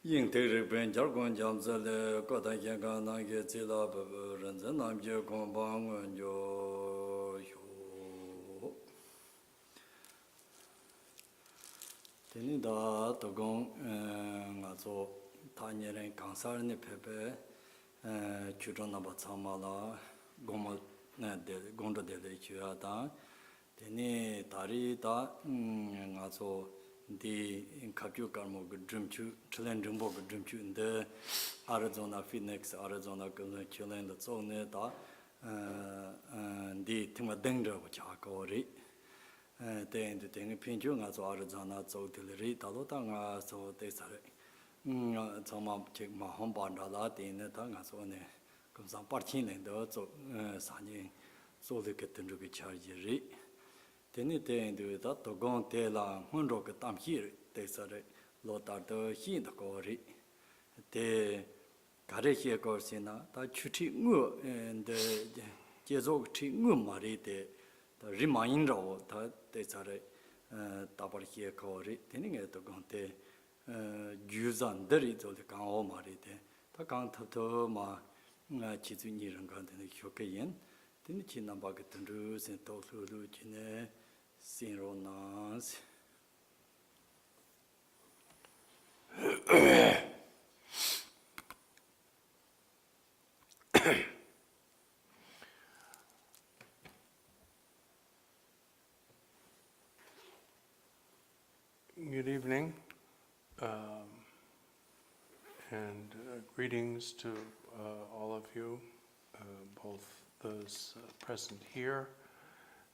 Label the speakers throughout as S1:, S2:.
S1: Yin Tere Ben Jargon Gyamtso Le Kota Yenka Nange Tsila Babu Renzen Namje Kongpang Jo Hyo Teni Da Togong Nga Tso Ta Nyeren Kansar Ni Pepe Chudron Naba Tsama La Gondo Dele Chuya Ta Teni Tari Ta Nga Tso di kapyu karmo drumchö chilen drumbo drumchö de Arizona Phoenix Arizona Kunzang chilen de zone da di tima dengre wo cha ko ri de de pinju nga zo Arizona zo de ri da lo da nga so de sa re zo ma che ma hom ban da la de ne da nga so ne Kunzang Palchen ne de zo sa ni so de ke den ge cha ri Teni tendu da togon te la hunro ke tam hir te sare lo tar de hin da ko ri te gare hie ko sina da chuti ngu de jezo chi ngu ma ri de da ri ma yin ro da te sare da par hie ko ri teni nge togon te 유산들이 저기 강호 말이데 다 강탑도 마 지준이런 건데 효과인 근데 지난번에 들으신 도서로 지내 신로나스
S2: Good evening, and greetings to all of you, both those present here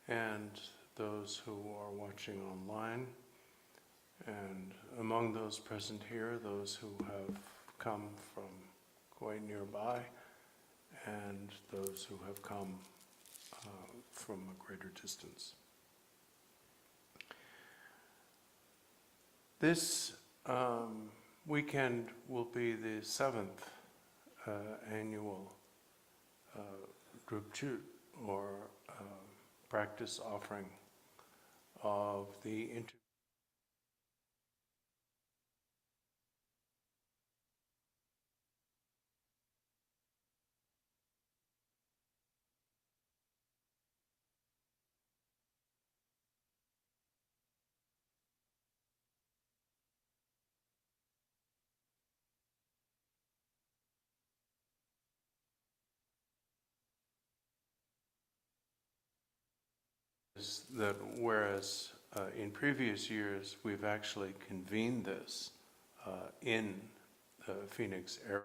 S2: and those who are watching online, and among those present here, those who have come from quite nearby, and those who have come from a greater distance. This weekend will be the 7th annual Drupchö, or practice offering of the that whereas in previous years we've actually convened this in the Phoenix area.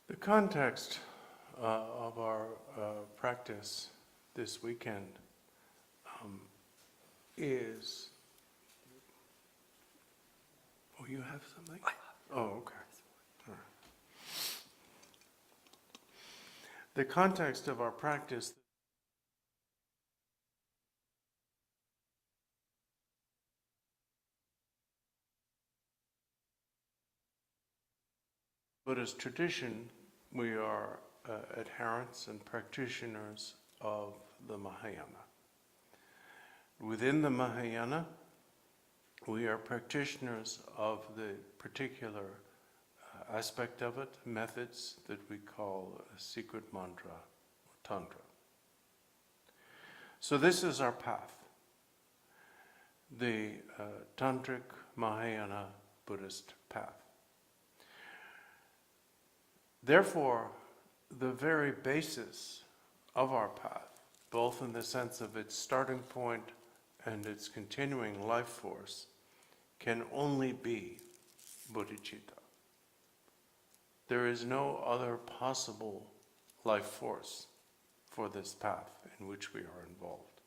S2: The context of our practice this weekend is... Oh, you have something? Oh, okay. All right. The context of our practice Buddhist tradition, we are adherents and practitioners of the Mahayana. Within the Mahayana, we are practitioners of the particular aspect of it, methods that we call a secret mantra or tantra. So this is our path, the Tantric Mahayana Buddhist path. Therefore, the very basis of our path, both in the sense of its starting point and its continuing life force, can only be bodhicitta. There is no other possible life force for this path in which we are involved.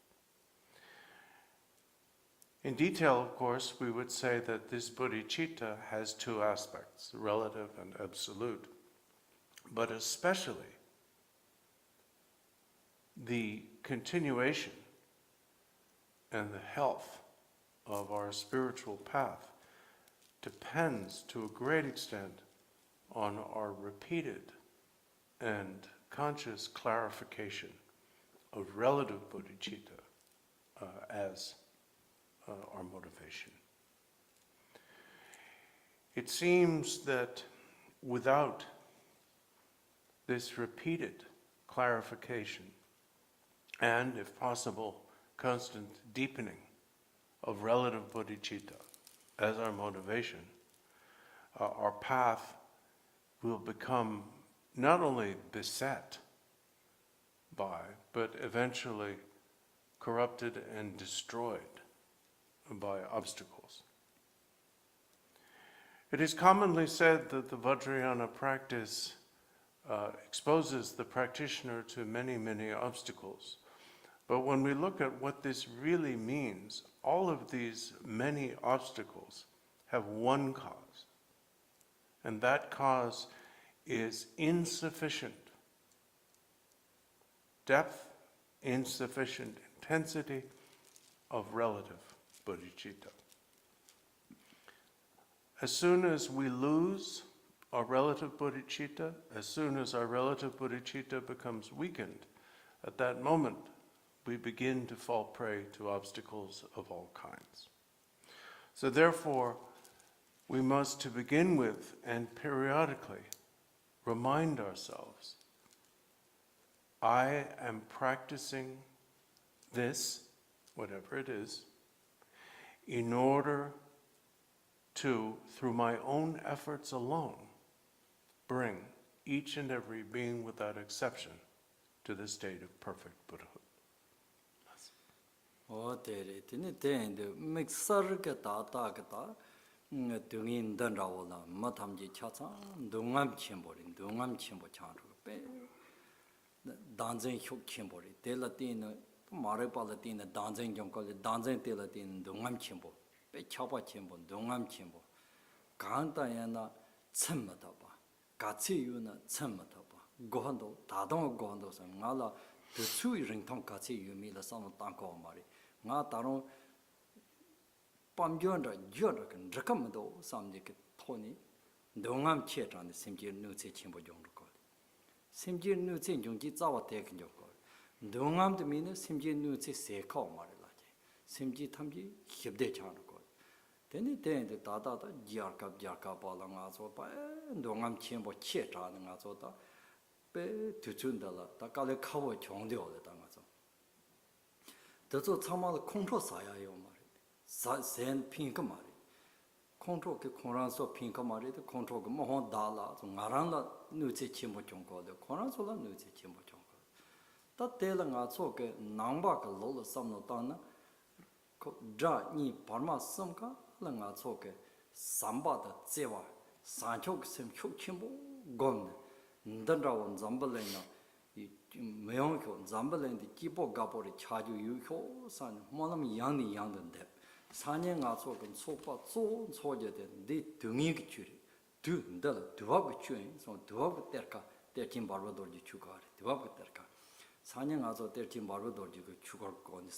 S2: In detail, of course, we would say that this bodhicitta has two aspects, relative and absolute, but especially the continuation and the health of our spiritual path depends to a great extent on our repeated and conscious clarification of relative bodhicitta as our motivation. It seems that without this repeated clarification and, if possible, constant deepening of relative bodhicitta as our motivation, our path will become not only beset by, but eventually corrupted and destroyed by obstacles. It is commonly said that the Vajracharya practice exposes the practitioner to many, many obstacles. But when we look at what this really means, all of these many obstacles have one cause. And that cause is insufficient depth, insufficient intensity of relative bodhicitta. As soon as we lose our relative bodhicitta, as soon as our relative bodhicitta becomes weakened, at that moment we begin to fall prey to obstacles of all kinds. So therefore, we must, to begin with and periodically, remind ourselves, I am practicing this, whatever it is, in order to, through my own efforts alone, bring each and every being without exception to the state of perfect Buddhahood.
S1: Dungin Dandawola, Matamji Chata, Dungam Chimbori, Dungam Chimbo Chandu, Dancing Huk Chimbori, Delatina, Maripalatina, Dancing Jonkoli, Dancing Delatin, Dungam Chimbo, Chapa Chimbo, Dungam Chimbo, Kantayana, Tsemataba, Katsi Yuna, Tsemataba, Gohando, Tadon Gohando, Ngala, the two rington Katsi Yumi, the son of Tanko Mari, Nataro. Pamjondra Jordan, Dracamado, some dick Tony, Dongam Chetan, the Simjir Nuzi Chimbo Jongkol. Simjir Nuzi Jungizawa taking your call. Dongam the Mina, Simjir Nuzi say call Marilaji. Simji Tamji, keep the charcoal. Then it then the Tata, Jarka Balangazopa, and Dongam Chimbo Chetan and Azota, Be Tuchundala, Takale Kawa Chong the other Tangazo. That's what some other control Saya Yoma. Sen Pinkamari. Control Koranso Pinkamari, the control Mohon Dala, Naranda Nuzi Chimbo Chonko, the Koransola Nuzi Chimbo Chonko. That Telang Azoke, Nambaka Lola Samnotana, Ja Ni Parma Samka, Langazoke, Sambata Zewa, Sanchok Sim Chimbo, Gom, Ndandrawan Zambalena, Meonko, Zambalan, the Kipo Gapori, Chaju Yuko, San Monam Yanni Yang than Dep. Sanya sogan sopa so soja de dungi churi. Du ndala duwag chuin, so duwag terka, 13 barbador di chukar, duwag terka. Sanya so 13 barbador di chukar on the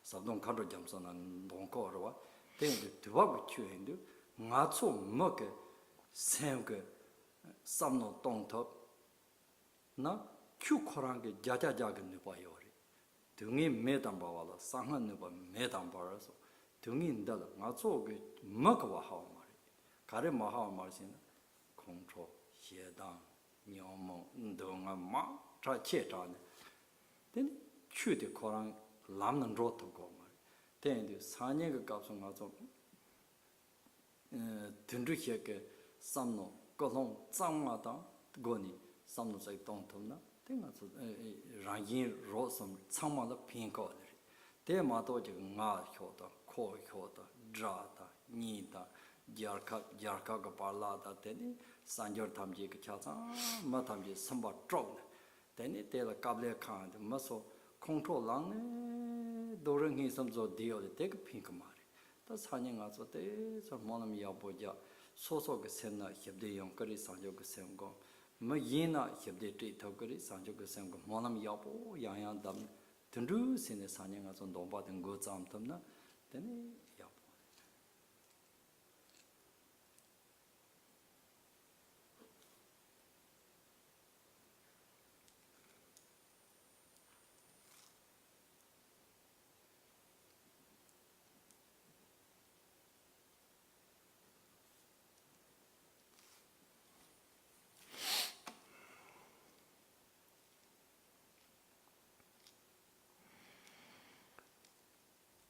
S1: subdon kado Gyamtso and Donko or then the duwag chuin do, not so muck, Samke, samno tong top na kyu korange jaja jaga nupa yori dungi medam bawala sangha nupa medam baraso dungi ndala nga zo ge makwa hawa mari kare ma hawa mari sin kongcho xedang nyomo ndonga ma cha che cha ne then kyu de korang lam nang ro to go mari then de sanye ge kapso nga zo dindru ke samno kolong tsangma da goni samno sai tong tom na tenga so rangin ro som tsangma da pin ko de de ma to je nga hyo da ko hyo da dra da ni da jarka ga parla da de ni sanjor tham ji ke cha sa ma tham ji samba tro de ni de la kable khan de ma so control lang ne do reng hi sam zo dio de te pin ko ma 다 사냥아 저때 저 뭐는 야보자 소소게 셈나 협대 용거리 상조게 셈고 뭐 예나 협대 데이터거리 상조게 셈고 뭐는 야보 양양담 든루신의 사냥아 저 농바된 거 잠담나 되네 야보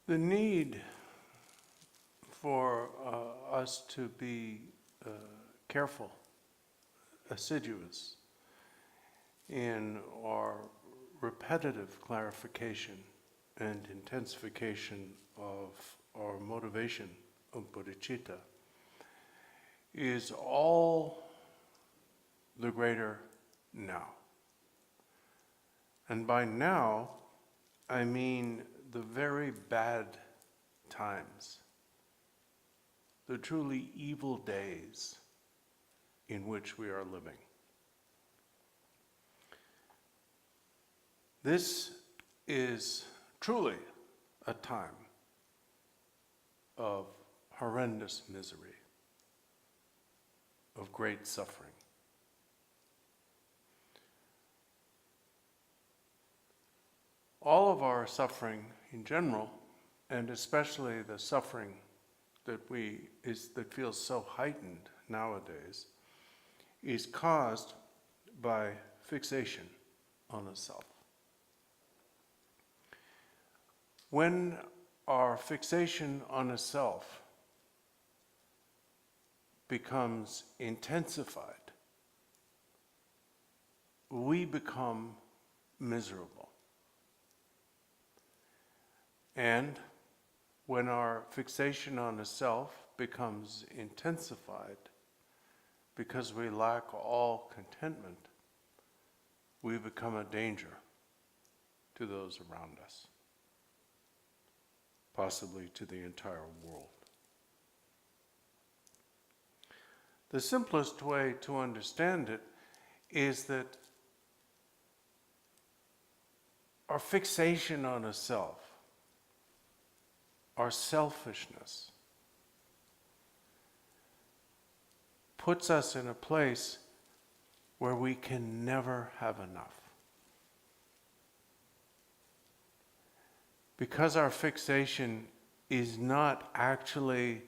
S2: The need for us to be careful, assiduous in our repetitive clarification and intensification of our motivation of bodhicitta is all the greater now. And by now, I mean the very bad times, the truly evil days in which we are living. This is truly a time of horrendous misery, of great suffering. All of our suffering in general, and especially the suffering that feels so heightened nowadays, is caused by fixation on a self. When our fixation on a self becomes intensified, we become miserable. And when our fixation on a self becomes intensified, because we lack all contentment, we become a danger to those around us, possibly to the entire world. The simplest way to understand it is that our fixation on a self, our selfishness, puts us in a place where we can never have enough. Because our fixation is not actually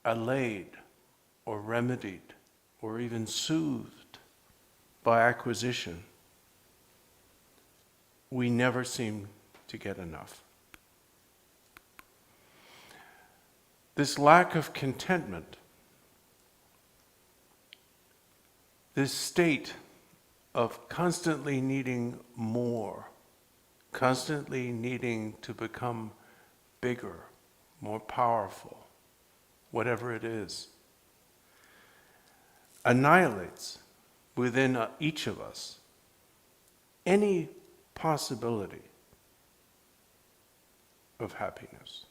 S2: allayed or remedied or even soothed by acquisition, we never seem to get enough. This lack of contentment, this state of constantly needing more, constantly needing to become bigger, more powerful, whatever it is, annihilates within each of us any possibility of happiness.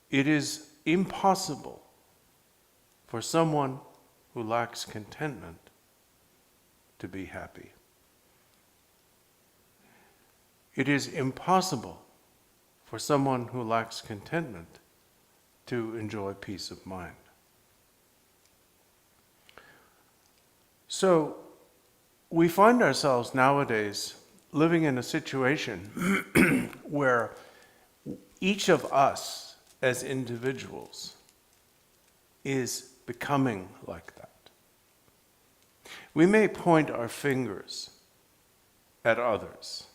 S2: It is impossible for someone who lacks contentment to be happy. It is impossible for someone who lacks contentment to enjoy peace of mind. So we find ourselves nowadays living in a situation where each of us as individuals is becoming like that. We may point our fingers at others.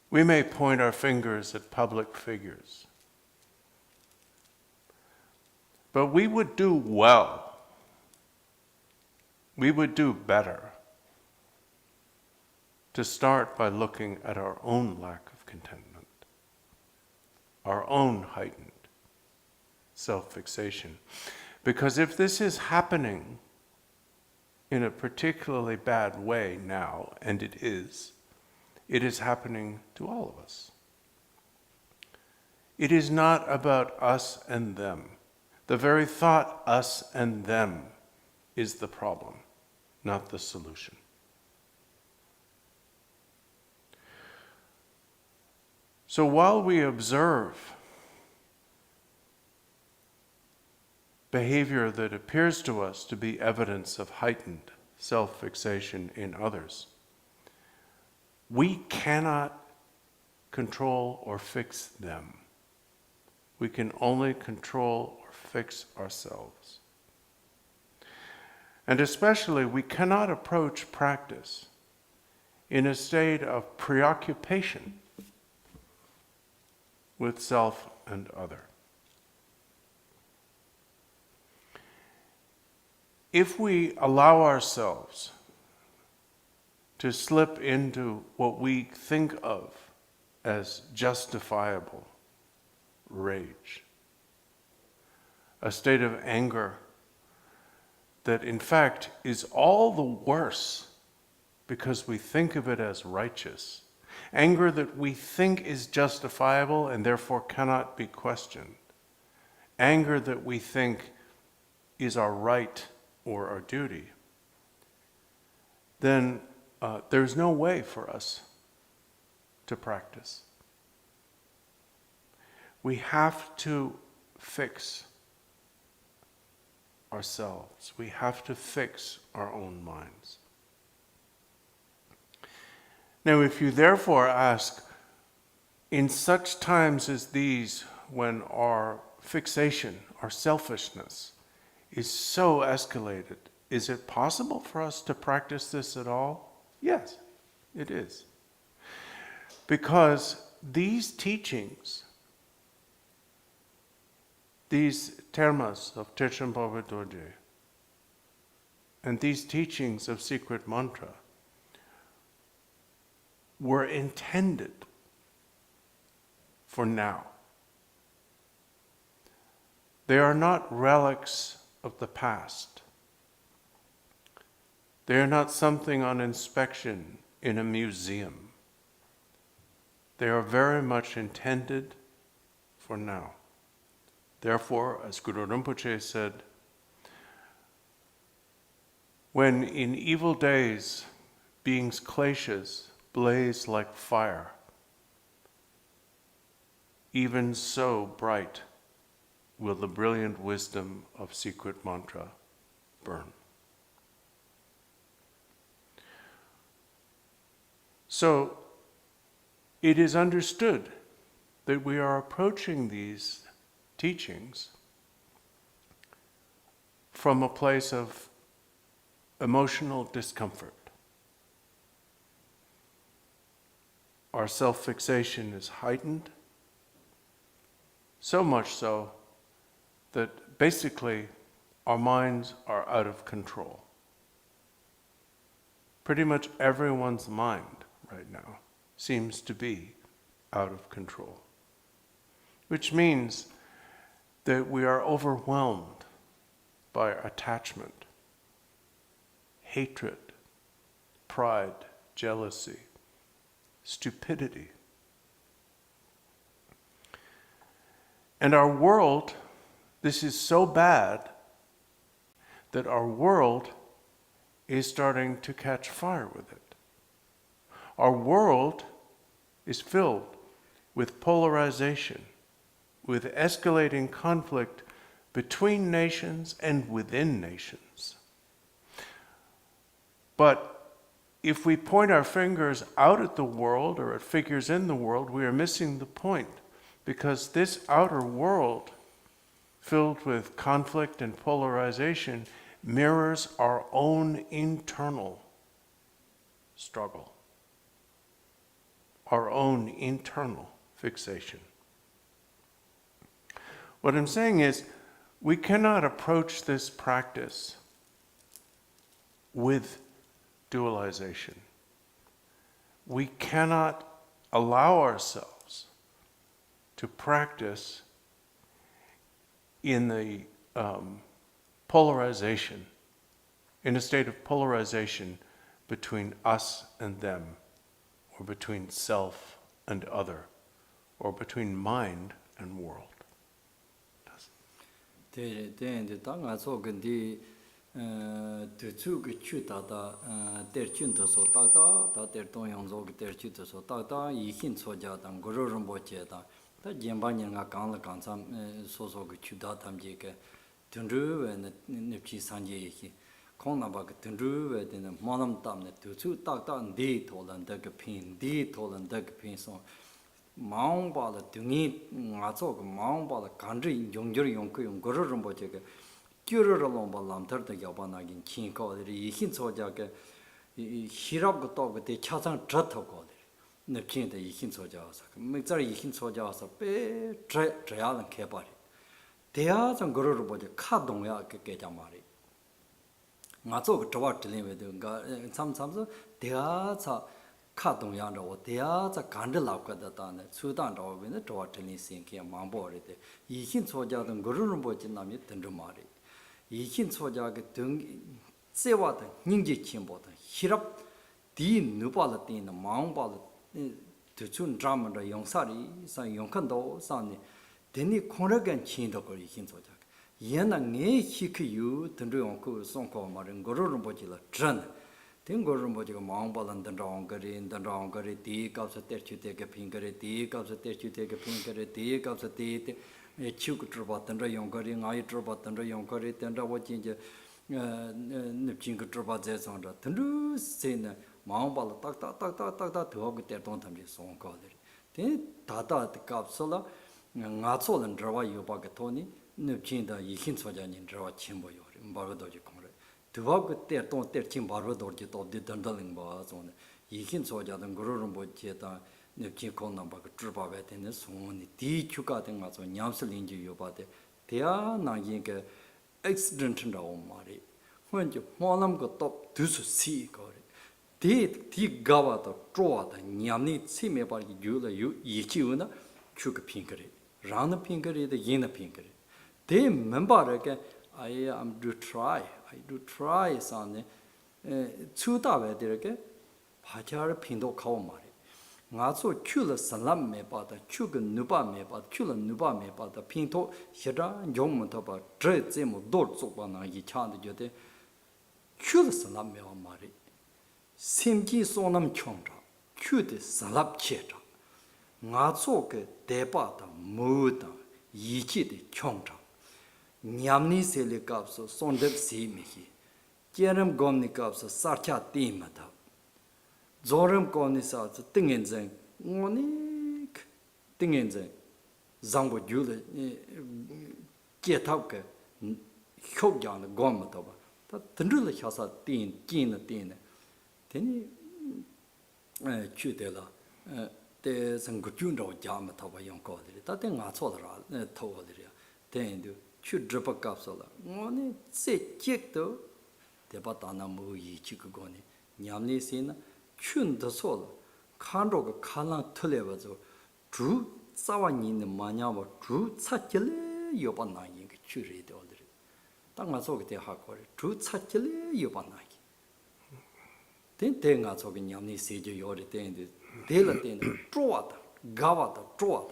S2: We may point our fingers at public figures. But we would do well. We would do better to start by looking at our own lack of contentment, our own heightened self-fixation. Because if this is happening in a particularly bad way now, and it is happening to all of us. It is not about us and them. The very thought us and them is the problem, not the solution. So while we observe behavior that appears to us to be evidence of heightened self-fixation in others, we cannot control or fix them. We can only control or fix ourselves. And especially, we cannot approach practice in a state of preoccupation with self and other. If we allow ourselves to slip into what we think of as justifiable rage, a state of anger that in fact is all the worse because we think of it as righteous, anger that we think is justifiable and therefore cannot be questioned, anger that we think is our right or our duty, then there's no way for us to practice. We have to fix ourselves. We have to fix our own minds. Now, if you therefore ask, in such times as these, when our fixation, our selfishness, is so escalated, is it possible for us to practice this at all? Yes, it is. Because these teachings, these termas of Techampa Dorje, and these teachings of secret mantra were intended for now. They are not relics of the past. They are not something on inspection in a museum. They are very much intended for now. Therefore, as Guru Rinpoche said, when in evil days beings' kleshas blaze like fire, even so bright will the brilliant wisdom of secret mantra burn. So, it is understood that we are approaching these teachings from a place of emotional discomfort. Our self-fixation is heightened, so much so that basically our minds are out of control. Pretty much everyone's mind right now seems to be out of control, which means that we are overwhelmed by attachment, hatred, pride, jealousy, stupidity. And our world, this is so bad that our world is starting to catch fire with it. Our world is filled with polarization, with escalating conflict between nations and within nations. But if we point our fingers out at the world or at figures in the world, we are missing the point. Because this outer world, filled with conflict and polarization, mirrors our own internal struggle, our own internal fixation. What I'm saying is, we cannot approach this practice with dualization. We cannot allow ourselves to practice in the polarization, in a state of polarization between us and them, or between self and other, or between mind and world.
S1: Maung Bala Dungi Nazok, Maung Bala Kandri, Yongjur Yonku, Guru Rumbochega, Kuralomba Lamter, the Yabanagin, Chinko, the Yihin Sojaka, Hirab Gotog, the Chatan Tratoko, Nepchin, the Yihin Sojas, Mixer Yihin Sojas, Trial and Kebari. They are some Guru Rumboja, Kadonga Ketamari. Nazok Tawat with some they are. Katung Yanda, or they are the Kandelaka that on Sudan or when the Tawatini sinking among board. Yihin Soja and Gurumbojanami Tendumari. Yihin Soja Tung Sewat, Ninji Chimbot, Hirap, Dean Nupalatin, Mount Ball, to Chun Drama, the Yongsari, San Yonkando, Sani, Denny Konagan Chindoko Yihin Soja. Yana Ne Hiku, Tendunku, Sonko, Marin, Gurumbojilla, Tran. Tingo Rumboja Mount and the Rongari, tea cups of you take a pinkary, tea cups of you take a pinkary, tea cups of tea, a chuk trobat and a yonkari, I trobat and a yonkari, tender watching Nipchink trobat on the Tendu sin Mount Bala tak to hog their don't have song called it. Then Tata the capsula, Natsol and Drawa Yobagatoni, Nipchin the Yihin Sojan in Drawa Chimbo, Barbadoji. To walk with their don't their team barber to the dundling bars on Yihin Soja and Gurumbo Jeta, Nepchikon number Drupa vet in the soon, tea chukating us on Yamselin Yobate. They are not yink accident in the Omari. When you Molam got top to see got it. Did tea gava the draw the Yamni Sime by you Yichiuna, Chuk Pinkery, round the Pinkery, the Yena Pinkery. They remember again. I am to try. I do try son. Chuda Vedirke, Pajar Pindo Kaumari. Naso Kula Salam me but the Chugan Nuba me but Kula Nuba me but the Pinto, Hira, Yomutaba, Dread Zemo, Dortsopana, Yichand Jode, Kula Salam me on Mari. Simki Sonam Chonda, Cute Salap Cheta. Nasoke, Debata, Muda, Yichi Chonda. Nyamni seli kapso sondep si mihi. Jerem gomni kapso sarcha timata. Zorem gomni sa tingen zeng. Ngonik tingen zeng. Zangbo jule jetauke hyogyan gomata ba. Ta tendrula chasa tin kin tin. Teni chute la te sangujunro jamata ba yonko de. Ta te nga chodra to de. Ten should drop a capsule. Money say check though. The batana mui chikugoni. Yamni sin, chun the soul. Kandog kalan tulevazo. Drew sawanin manyama, drew satchele yobanai, churi the older. Tangasog de hakori, drew satchele yobanai. Then tengas of Yamni sage you retained. Delatin, trot, gavata, trot.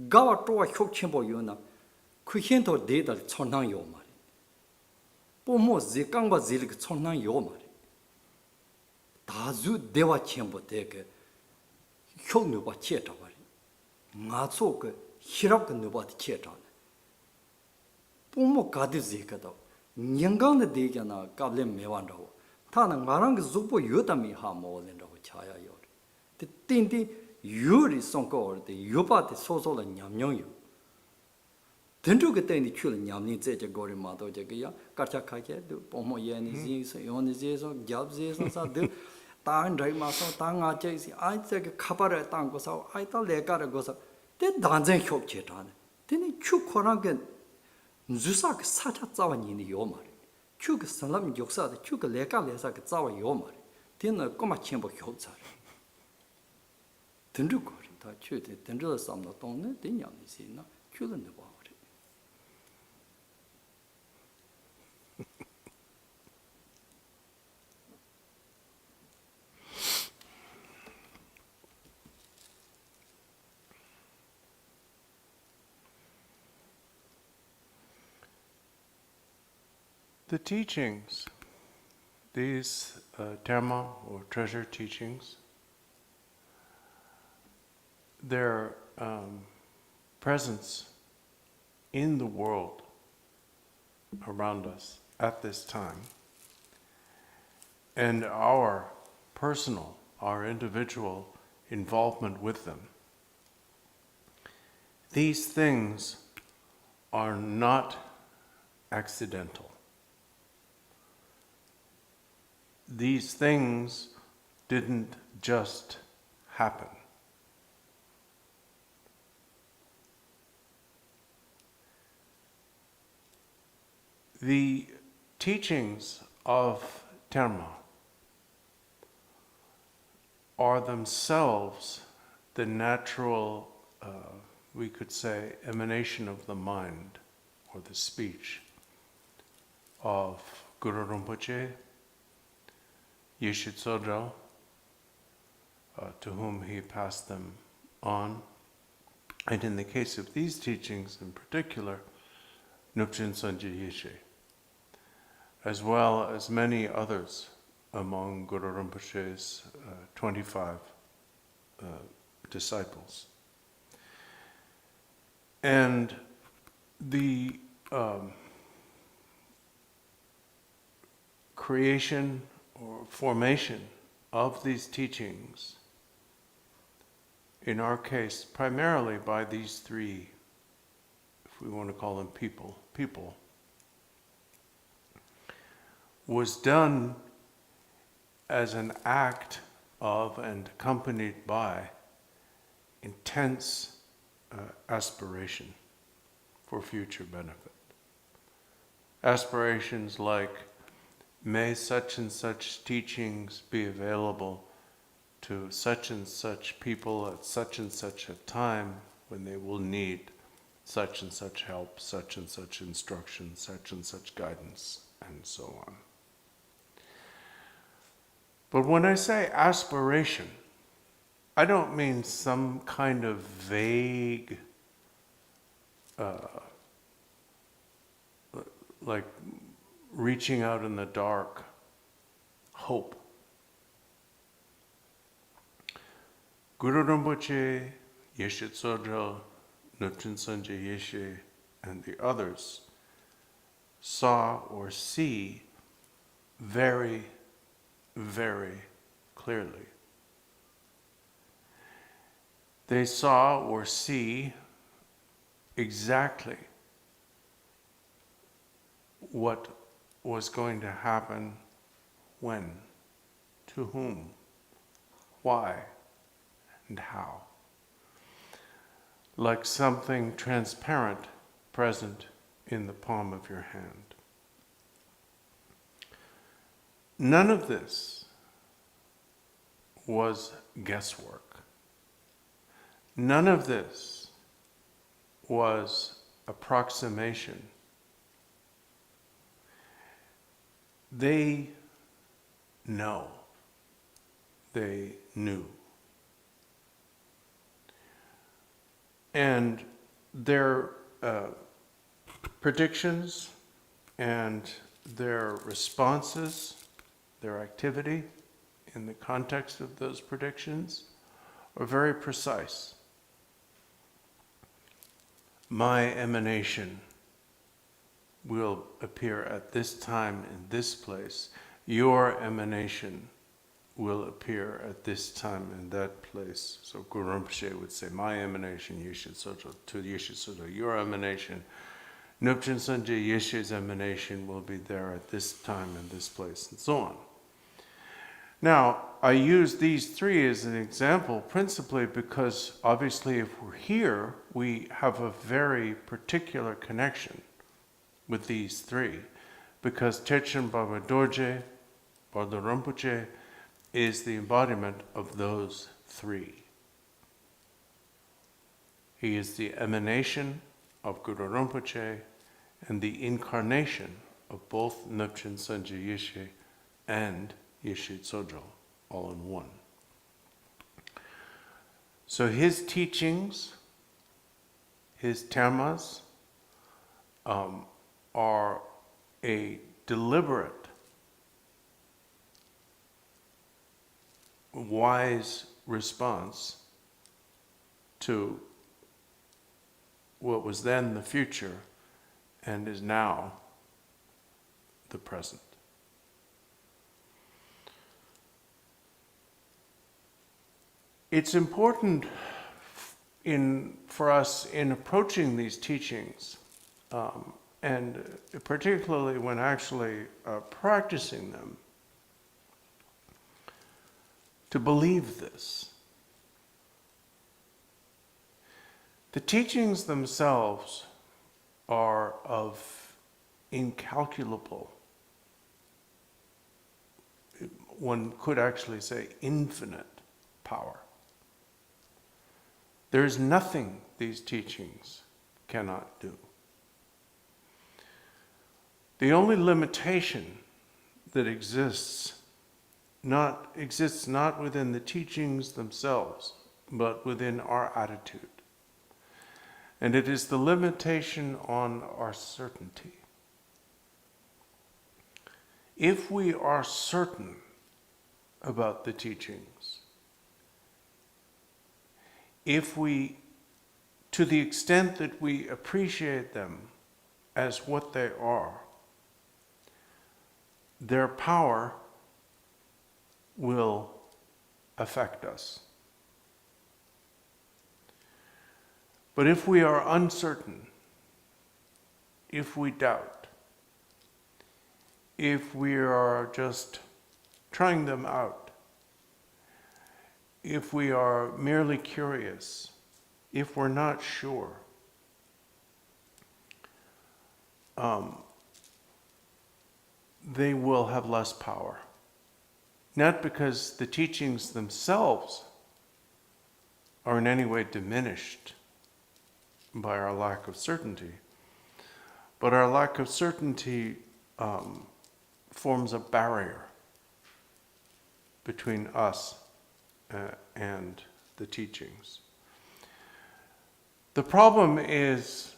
S1: Gawa troa chokchimbo yuna. Kuhinto data chonang yo mari. Pomo zikangba zilik chonang yo mari. Dazu dewa chimbo teke. Hyok nuba cheta mari. Nga ke hirab nuba cheta. Pomo gadi zikata. Nyangang the Digana, Gablin Mewando. Tana Marang Zupo Yutami Hamol in the Chaya Yod. The Tindi Yuri Sonko, the Yupa the Soso and Yamyon. Tendu get any children Yamni Zeta Gorimato Jagia, Kachakaya, Pomo Yanizis, Ionizis, Jabzis, and Sadu. Tang Dramaso, Tanga Jaysi, I take a capare tangos out, I thought they got a goes up. Then dancing chok chetan. Then it chuk korangan Zusak Sata Zawan in the Yomari. Chuk Salam Yoksa, the Chuk Leka Lesak Zawa Yomari. Then a Goma Chamber Yotsar. Tendu got it, I shoot it, Tendu some not on it, then young is in, children about it.
S2: The teachings, these terma or treasure teachings, their presence in the world around us at this time, and our personal, our individual involvement with them, these things are not accidental. These things didn't just happen. The teachings of terma are themselves the natural, we could say, emanation of the mind or the speech of Guru Rinpoche, Yeshe to whom he passed them on. And in the case of these teachings in particular, Nupchen Sanje Yeshe, as well as many others among Guru Rinpoche's 25 disciples. And the creation or formation of these teachings, in our case, primarily by these three, if we want to call them people, was done as an act of and accompanied by intense aspiration for future benefit. Aspirations like, may such and such teachings be available to such and such people at such and such a time when they will need such and such help, such and such instruction, such and such guidance, and so on. But when I say aspiration, I don't mean some kind of vague, like reaching out in the dark hope. Guru Rinpoche, Yeshe Tsodro, Nupchen Sanje Yeshe, and the others saw or see very, very clearly. They saw or see exactly what was going to happen, when, to whom, why, and how. Like something transparent present in the palm of your hand. None of this was guesswork. None of this was approximation. They know. They knew. And their predictions and their responses, their activity in the context of those predictions are very precise. My emanation will appear at this time in this place. Your emanation will appear at this time in that place. So Guru Rinpoche would say, my emanation, Yeshe Sojo, to Yeshe Sojo, your emanation, Nupchen Sanjay Yeshe's emanation will be there at this time in this place, and so on. Now, I use these three as an example principally because obviously if we're here, we have a very particular connection with these three, because Techen Baba Dorje, Baba Rinpoche, is the embodiment of those three. He is the emanation of Guru Rinpoche and the incarnation of both Nupchen Sanjay Yeshe and Yeshe Tsojo, all in one. So his teachings, his termas, are a deliberate, wise response to what was then the future and is now the present. It's important for us in approaching these teachings, and particularly when actually practicing them, to believe this. The teachings themselves are of incalculable, one could actually say infinite power. There is nothing these teachings cannot do. The only limitation that exists not within the teachings themselves, but within our attitude. And it is the limitation on our certainty. If we are certain about the teachings, if we, to the extent that we appreciate them as what they are, their power will affect us. But if we are uncertain, if we doubt, if we are just trying them out, if we are merely curious, if we're not sure, they will have less power. Not because the teachings themselves are in any way diminished by our lack of certainty, but our lack of certainty forms a barrier between us and the teachings. The problem is,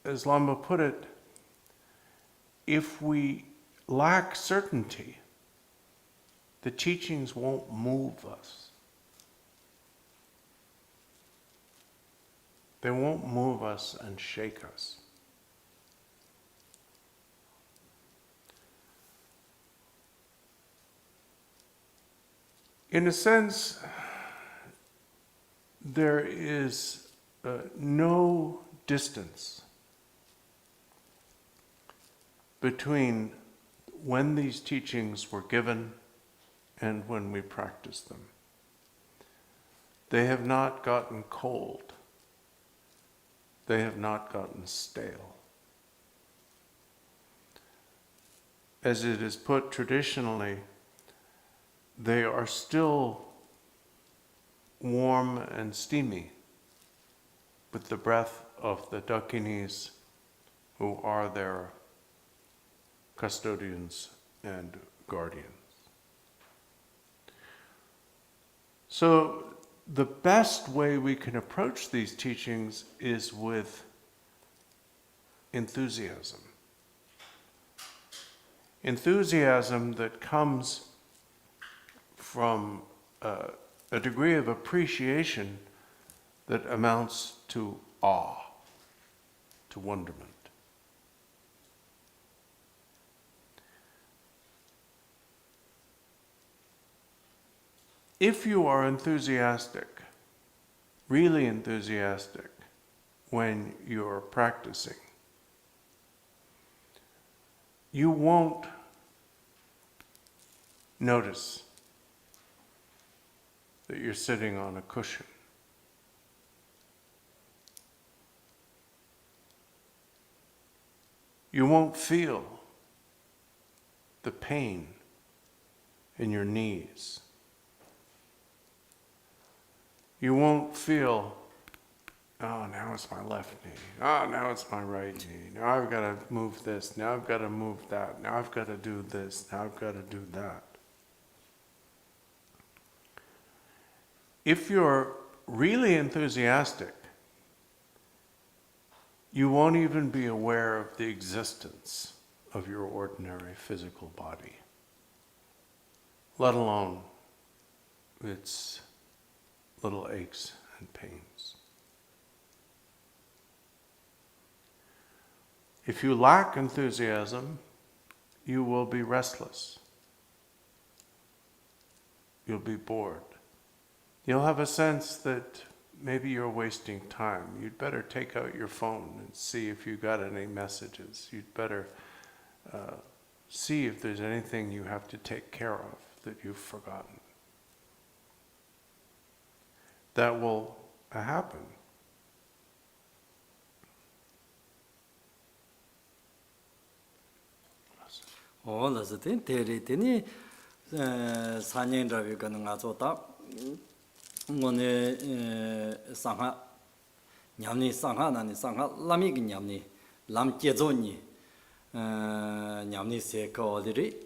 S2: as Lama put it, if we lack certainty, the teachings won't move us. They won't move us and shake us. In a sense, there is no distance between when these teachings were given and when we practice them. They have not gotten cold. They have not gotten stale. As it is put traditionally, they are still warm and steamy with the breath of the Dakinis who are their custodians and guardians. So the best way we can approach these teachings is with enthusiasm. Enthusiasm that comes from a degree of appreciation that amounts to awe, to wonderment. if you are enthusiastic, really enthusiastic, when you're practicing, you won't notice that you're sitting on a cushion. You won't feel the pain in your knees. You won't feel, oh, now it's my left knee. Oh, now it's my right knee. Now I've got to move this. Now I've got to move that. Now I've got to do this. Now I've got to do that. If you're really enthusiastic, you won't even be aware of the existence of your ordinary physical body, let alone its little aches and pains. If you lack enthusiasm, you will be restless. You'll be bored. You'll have a sense that maybe you're wasting time. You'd better take out your phone and see if you got any messages. You'd better see if there's anything you have to take care of that you've forgotten. That will happen.
S1: Oh, that's the thing. Teni sanyen ravi kana nga zota ngone sangha nyamni sangha nani sangha lami ki nyamni lam jezo ni nyamni se ko diri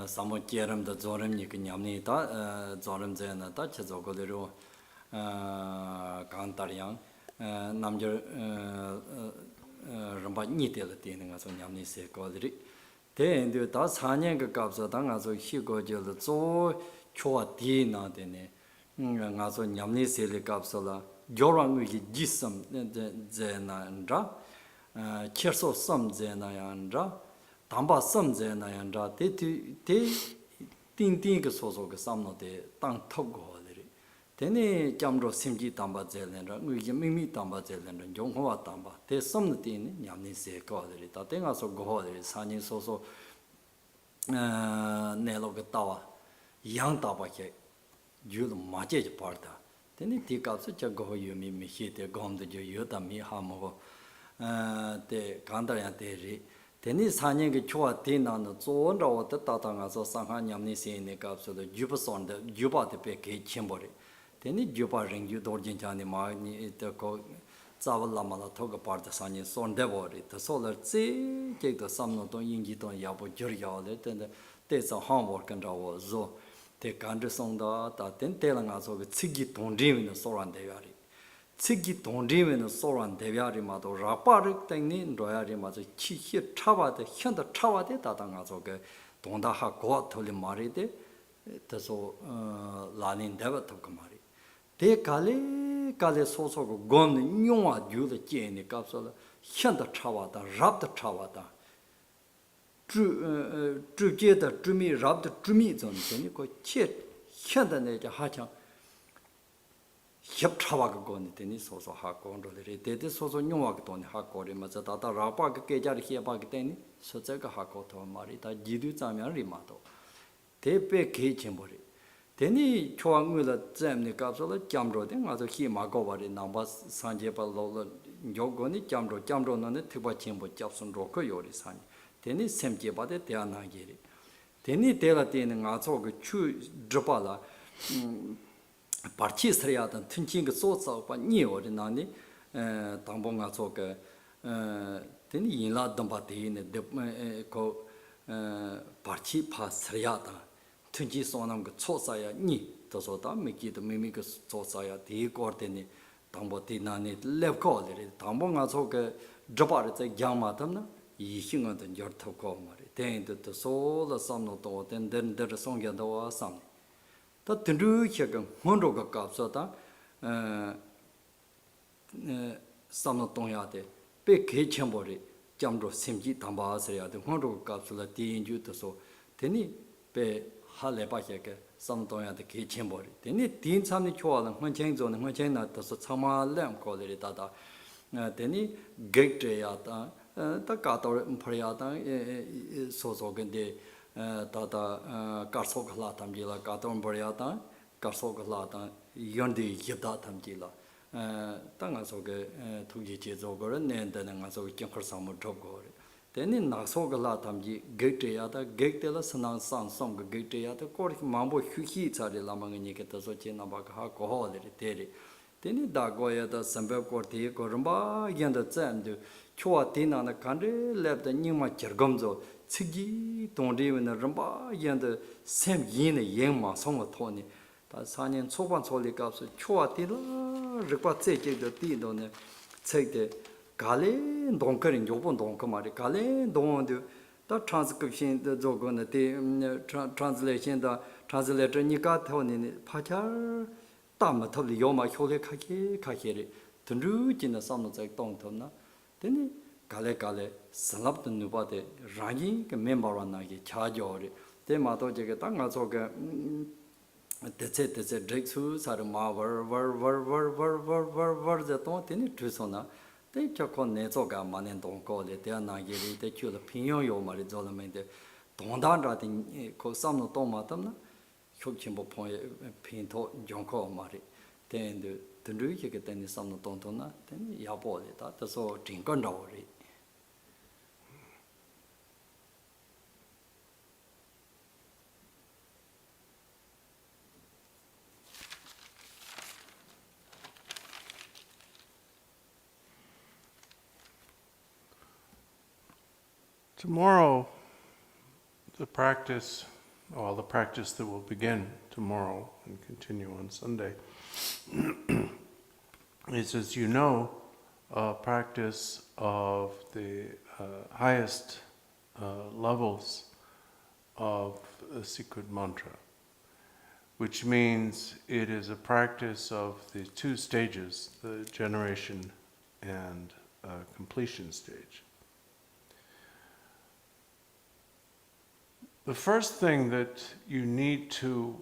S1: samo jeram da zoram ni ki nyamni ta zoram zena ta chezo ko diri kantaryang 남절 럼바 니텔 때는 가서 냠니 세 거들이 대인도 다 4년 그 값서 당가서 희고절 조 초와 디나 되네 가서 냠니 세를 값서라 조랑이 지섬 제나인라 철소 섬 제나ян라 담바 섬 제나ян라 대 띵띵 그 소소 그 삼노데 땅 턱고 Tene Gyamtso simji tamba zelendra, nguye mimi tamba zelendra, yonghowa tamba, te somna tene nyamni se kawadari, ta tenga so gohodari, sanyi so so nelo ka tawa, yang taba ke, yulu maje je parta. Tene ti kapsa cha goho yu mi mi hi te gomda jo yu ta mi ha mogo, te kandaryan te ri. Tene sanyi ke chua tena na zoon rawa ta tata nga so sangha nyamni se ne kapsa da yupa sonda, yupa te pe ke chimbori. Teni jupa ringyu dorjin chani maa ni ko tsawa lama la toga parta sani sonde bori ta solar tse kek to samno ton yingi ton yabo jir yaole tende te sa hanwar kan rawo zo te kandri sonda ta ten te la nga so ke tsigi tondriwi na soran devyari tsigi tondriwi na soran devyari ma to rapa rik tengni nroyari ma zo chi hi chaba de hyanda chaba de tata nga so ke tonda ha goa toli mari de ta so lanin deva toka mari Te kale soso gom nyongwa gyula jene kapsala hyanda chawata, rabda chawata. Drupchö da drumi rabda drumi zon teni ko che hyanda neja hachang hyab chawaga goni teni soso ha gondro le te soso nyongwa ga toni ha gori ma za tata rabba ga kejari hyaba ga teni so zaga ha go to mari ta jidu zamyan rima to. Te pe ke chembori. Teni choangula zemni kapsala Gyamtso de ngaso hi magobari namba sanjepa lola yogoni Gyamtso nane tiba chenpo japsun roko yori sani. Teni semjepa de dea nangiri. Teni dela teni ngaso ke chu dripa la parchi sriyatan tunchin ke so tsao ni yori nani tangpo ngaso ke teni yinla damba deyine ko parchi pa sriyatan tunji sonam ke tsosaya ni tosoda miki to mimi ke tsosaya di kordeni tangbo di nani lepko le tangbo nga so ke drupar tse gyama tamna yi hinga den yor thoko mari den de so la samno to den der songya do sam ta tru che ke hondo ka kapsa ta samno tongya de pe ke chembori Gyamtso Simji Tamba Sria, the Hondo Capsula, the Injuto so, Teni Be Halebake, Samtoya the kitchen body. Teni Tin Samni Chua and when change on when chain at the Sama Lamb call it Dada. Teni Gate Yata, Takato Priata, Sosogan Tata Karsok Tamjila, Katon Boriata, Karsok Lata, Yondi Yibda Tamjila. Tangasoke Tuji Chizogor, and then Naso Kinker Samu Togor. Then in Nasogala Tamji, Gateata, Gatela Sanan San Song, Gateata, Cork Mambo Huhita, the Lamangniketa Sochina Baka, Kohol, Terry. Then in Dagoya, the Sambe Corti, Corumba, Yanda Zand, Chua Tina and the country, left the Nima Chergomzo, Tsigi, Tondi, and the Rumba, Yanda, Sam Yin, Yama, Song Tony. Sanyan Soban Soli Caps, Chua Tila, Repatse, the Tidon, take the Gale, Donker in Jobon Donkamari, Gale, don't do the transcription, the Zogon, the translation, the translator Nikatoni, Pachar, Tam, Tabli Yoma, Hole Kaki, Kakiri, to root in the sum of the Dontona. Then Gale Gale, Salap the Nubate, Rani, a member on Nagi, Charge, they mato Jagatanga Soga. That's it, Drupchö, Sarma, the don't any Trisona. They chuck on Nezoga, man and don't call it, they are Nagiri, they kill the Pino, Marizolamente, don't writing Cosamo Tomatamna, Chokchimbo Point, Pinto, Jonko, Mari. Then the Ruki get any Sam Tontona, then Yaboli, that's all Jinkondori.
S2: Tomorrow, the practice that will begin tomorrow and continue on Sunday, is, as you know, a practice of the highest levels of the secret mantra, which means it is a practice of the two stages, the generation and completion stage. The first thing that you need to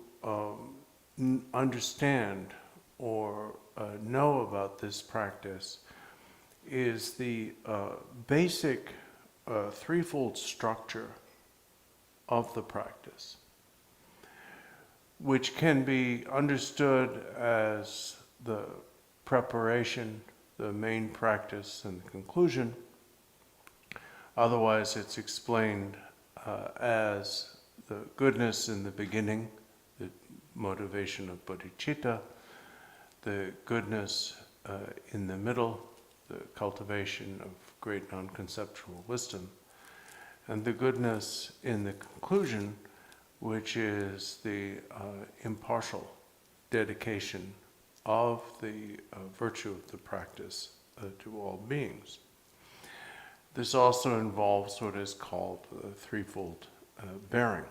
S2: understand or know about this practice is the basic threefold structure of the practice, which can be understood as the preparation, the main practice, and the conclusion. Otherwise, it's explained as the goodness in the beginning, the motivation of bodhicitta, the goodness in the middle, the cultivation of great non-conceptual wisdom, and the goodness in the conclusion, which is the impartial dedication of the virtue of the practice to all beings. This also involves what is called threefold bearing.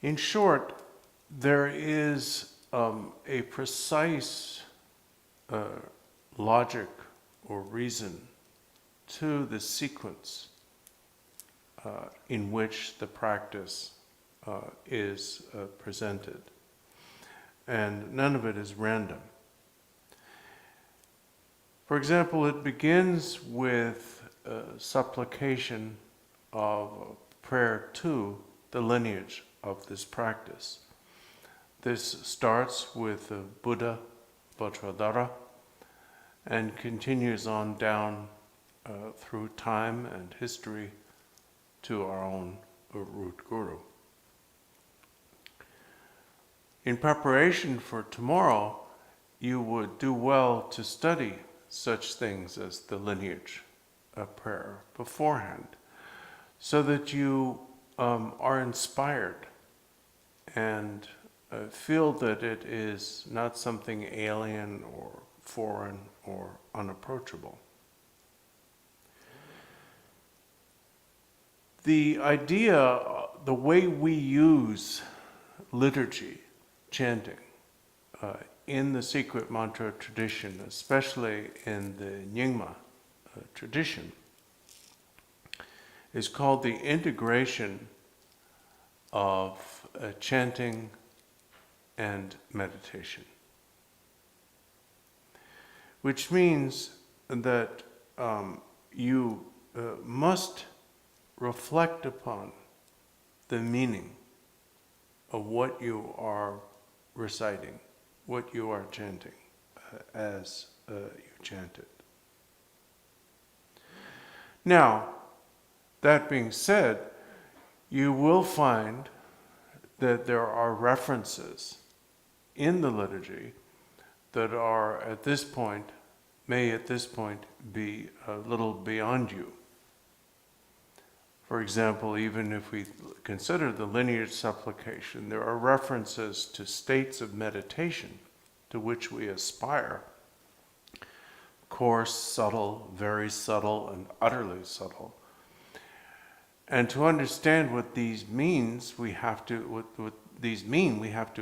S2: In short, there is a precise logic or reason to the sequence in which the practice is presented, and none of it is random. For example, it begins with supplication of prayer to the lineage of this practice. This starts with the Buddha, Vajracharya, and continues on down through time and history to our own root guru. In preparation for tomorrow, you would do well to study such things as the lineage prayer beforehand, so that you are inspired and feel that it is not something alien or foreign or unapproachable. The idea, the way we use liturgy, chanting, in the secret mantra tradition, especially in the Nyingma tradition is called the integration of chanting and meditation, which means that you must reflect upon the meaning of what you are reciting, what you are chanting as you chant it. Now, that being said, you will find that there are references in the liturgy that are may at this point be a little beyond you. For example, even if we consider the lineage supplication, there are references to states of meditation to which we aspire. Coarse, subtle, very subtle, and utterly subtle. And to understand what these means, we have to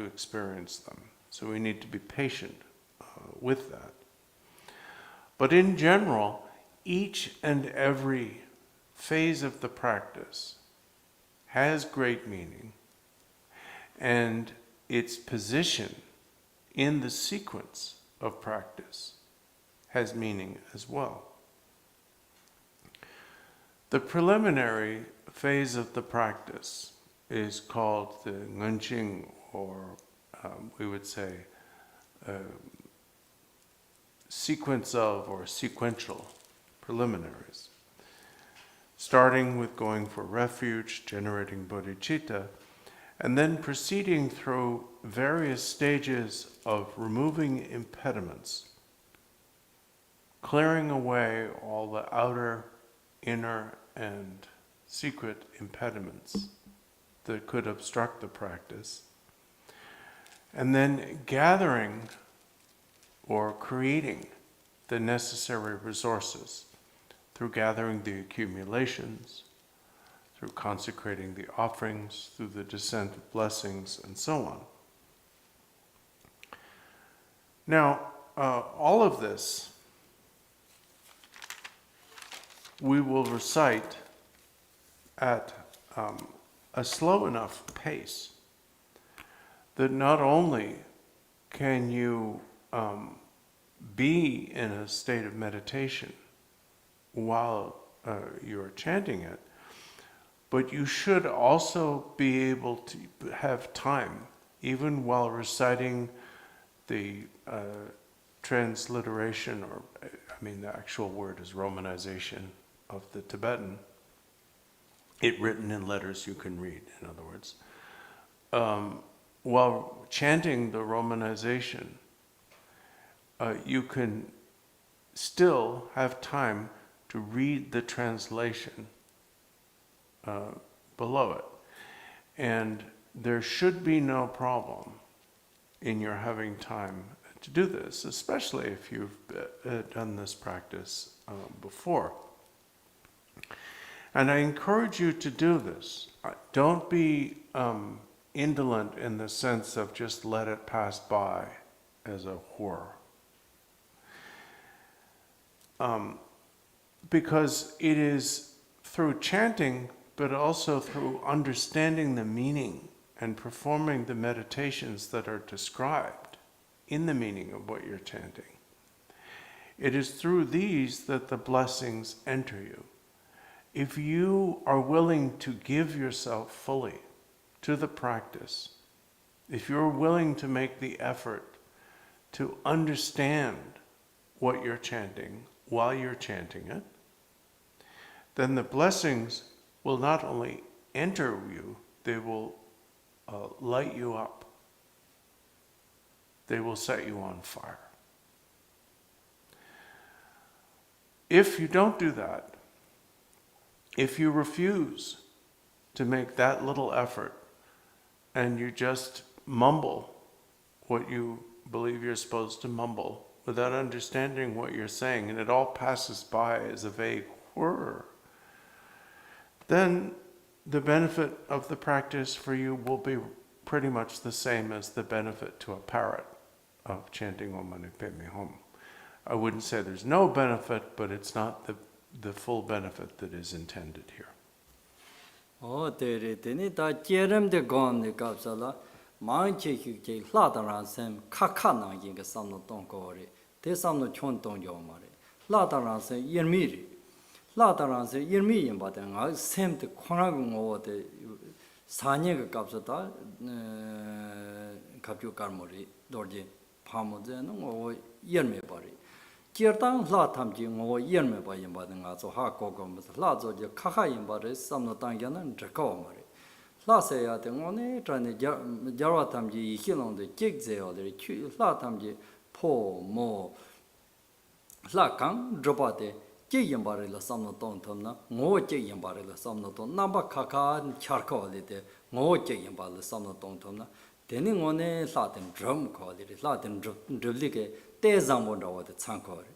S2: experience them. So we need to be patient with that. But in general, each and every phase of the practice has great meaning, and its position in the sequence of practice has meaning as well. The preliminary phase of the practice is called the ngenjing, or we would say sequence of or sequential preliminaries, starting with going for refuge, generating bodhicitta, and then proceeding through various stages of removing impediments, clearing away all the outer, inner, and secret impediments that could obstruct the practice, and then gathering or creating the necessary resources through gathering the accumulations, through consecrating the offerings, through the descent of blessings, and so on. Now, all of this we will recite at a slow enough pace that not only can you be in a state of meditation while you're chanting it, but you should also be able to have time, even while reciting the transliteration, or the actual word is romanization of the Tibetan, it written in letters you can read, in other words. While chanting the romanization, you can still have time to read the translation below it. And there should be no problem in your having time to do this, especially if you've done this practice before. And I encourage you to do this. Don't be indolent in the sense of just let it pass by as a whir. Because it is through chanting, but also through understanding the meaning and performing the meditations that are described in the meaning of what you're chanting. It is through these that the blessings enter you. If you are willing to give yourself fully to the practice, if you're willing to make the effort to understand what you're chanting while you're chanting it, then the blessings will not only enter you, they will light you up. They will set you on fire. If you don't do that, if you refuse to make that little effort and you just mumble what you believe you're supposed to mumble without understanding what you're saying, and it all passes by as a vague whir, then the benefit of the practice for you will be pretty much the same as the benefit to a parrot of chanting Om Mani Padme Hum. I wouldn't say there's no benefit, but it's not the full benefit that is intended here.
S1: Oh, then that Jerem de Gon the Gapsala, Manchi, Ladaran Sam, Kakana Ying, some no Donkori, they some no Chonton Yomari, Ladaran say Yermiri, Ladaran say Yermi, but I sent the Konagun over the Sanya Gapsata, Kapu Karmori, Dorji, Pamozen, or Yermi body. Kirtan la tamji ngo yerme ba yimba nga zo ha ko ko ma la zo je kha kha yimba re sam no tang yan na ko ma re la se ya de ngo ne tra ne jarwa tamji yi hi long de jig ze yo de chu la tamji po mo la kang dropa de je yimba re la sam no tong thom na ngo je yimba re la sam no tong na ba kha kha char ko le de ngo je yimba le sam no tong thom na de ni ngo ne la den drum ko le la den drupli ke te zambo da wa de chang ko re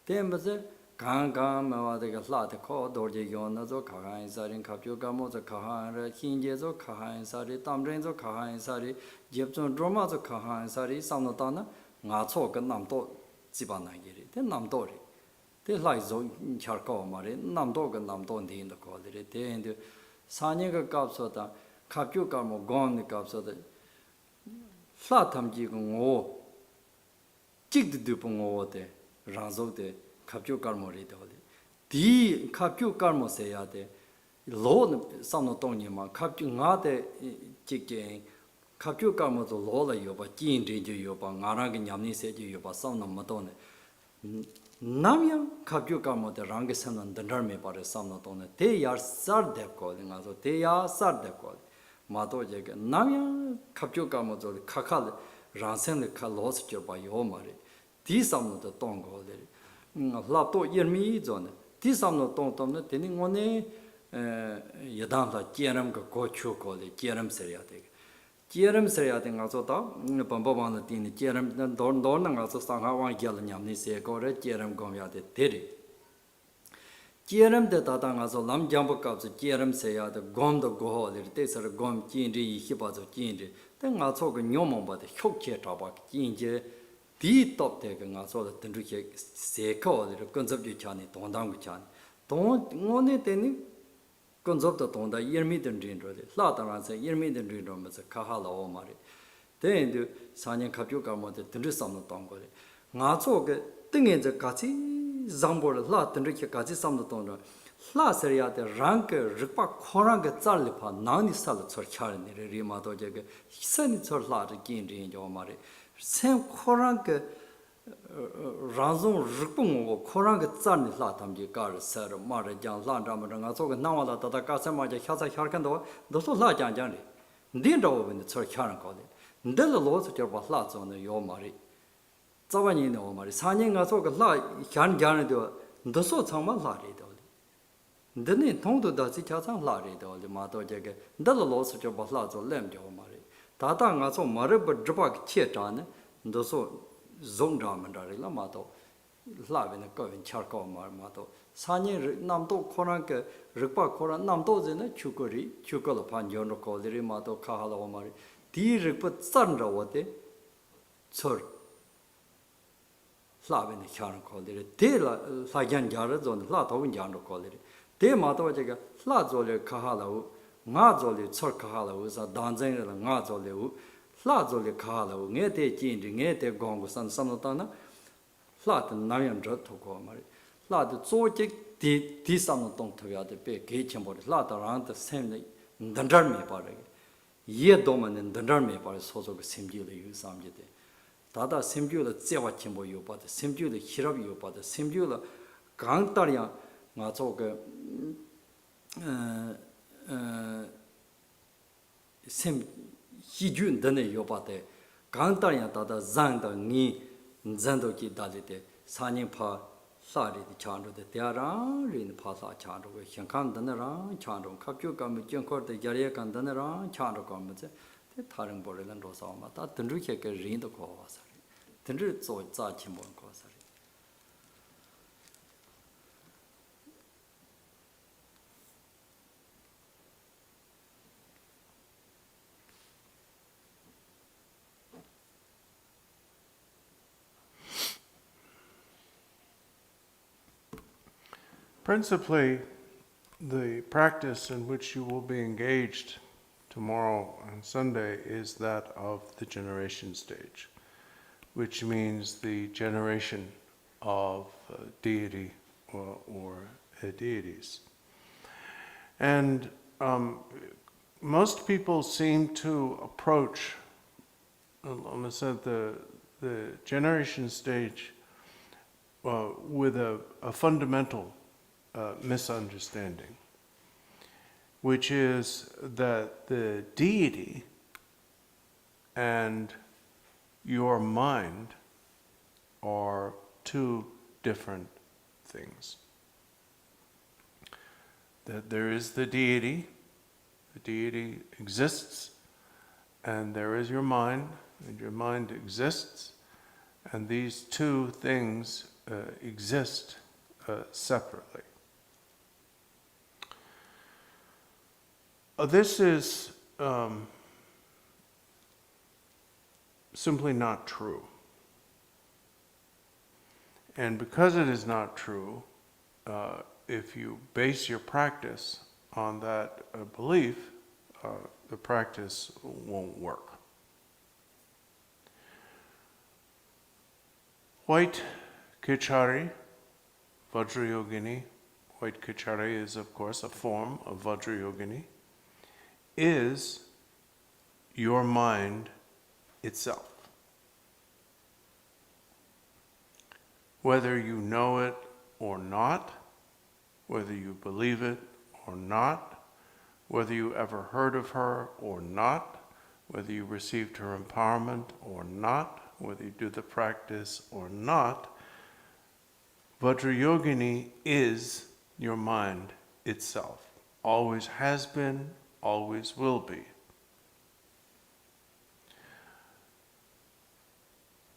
S1: te ma se gang gang ma wa de ga la de ko do je yon na zo kha han sa rin kha pyo ga mo zo kha han re hin je zo kha han sa ri tam ren zo kha han sa ri jeb zo drama zo kha han sa ri sam no ta na nga cho ga nam to ji ba na ge ri te nam to ri te lai zo char ko ma re nam to ga nam to din da ko ri te en sa ne ga ka so ta kha pyo ga mo gon ni ka so de la tham ji ngo Jig the Dupongo de Ranzo de Capio Carmori de Di Capio Carmo say de Lord Sanotonima, Capio Nade Jig Capio Carmo to Lola Yoba, Jin Yoba, Narang Yamni said Yoba, Son of Madonna. Namia Capio Carmo de Rangasan and the Derme by the Son of Donna. They are Sarde calling us, they are Sarde calling. Mato Jeg, Namia Capio Carmo to the Kakal. Ransen the Kalos by Yomari. These are not the tongue. Lato Yermi zone. These are not tongue, telling one Yadan like Jerem Gochu call it Jerem Seriatic. Jerem Seriating Azota, Pambavan, Jerem, Don, and also Sangawan Yalan Yamni, Gore, Jerem Gomya de Teddy. Jerem the Tatang as a lam jumbo cups, Jerem Saya, the Gom the Gohol, the Tessar Gom Jinri, Hibas of Jinri. Then I saw a Yomo but the Hokia Tabak, Jinje, the top taking I saw the Drupchö, Seko, the Kunzang Chani, Tondang Chan. Don't only any Kunzang the Tonda, Yermidden Dream, Lataran say Yermidden Dream was a Kahala Omari. Then the Sanya Kapuka was the Tundusam Tongoli. Nazo get thing in the Kati, Zambor, Latin Drupchö Kati Sam the Tonda. La seria the rank Ripa Koranga Zalipa, Nani Salat or Charin, Rimato Jag, Senate or Lat again in Yomari. Same Koranga Razon Ripung, Koranga Zani Latam Jigar, Sir Marajan Landam, so now that the Casama Hasa Harkando, those La Janjani. Didn't over in the Sir Charan called it. Then the Lord your Batlats on the Yomari. Zavani Omari, Sanning as well like Yan Janado, the so Sama Lari. Then it told to the Sichatan Lari, the Mato Jagger, the loss of your Baslazo Lem Jomari. Tatang also Marib Drupchö Chetan, the so Zondam and Lamato, Lav in a Govin Charcoal Marmato, Sani Namto Koranka, Ripa Koran Namto in a Chukuri, Chukol upon Jono called the Rimato Kahala Omari. Di Riput Sandra Wate, Sir. Lav in the Charan called it. Tela Sagan Jared on the Lato in Jano called it. They matter Jaga, Lazole Kahala, Nazole Sor Kahala was a Danzan and Nazole, Lazole Kahala, Nete Jin, Nete Gongos and Sanotana, Flat and Nayan Drut to Gomari. Lad Zotic did this Sanoton to the big kitchen, but Lat around the same Dandarme Parag. Ye Doman and Dandarme Par is also Simjula use Samjete. Tata Simjula Zewa Chimbo you, but the Simjula Hirabi you, but the Simjula Gantaria. Nga tsoke sem hijun dane yobate gantarya tata zangda ni zando ki dalite sanin pa sari di chanro de tiara rin pa sa chanro ge hyangkan dane ra chanro kapkyu kam jengkor de yarye kan dane ra chanro kam je te tharing bore lan ro sa ma ta tendru ke rin do ko wa sa tendru zo za chimbo ko sa.
S2: Principally, the practice in which you will be engaged tomorrow and Sunday is that of the generation stage, which means the generation of deity or deities. And most people seem to approach, Lama said, the generation stage with a fundamental misunderstanding, which is that the deity and your mind are two different things. That there is the deity exists, and there is your mind, and your mind exists, and these two things exist separately. This is simply not true. And because it is not true, if you base your practice on that belief, the practice won't work. White Khechari, Vajrayogini, white Khechari is of course a form of Vajrayogini, is your mind itself. Whether you know it or not, whether you believe it or not, whether you ever heard of her or not, whether you received her empowerment or not, whether you do the practice or not, Vajrayogini is your mind itself. Always has been, always will be.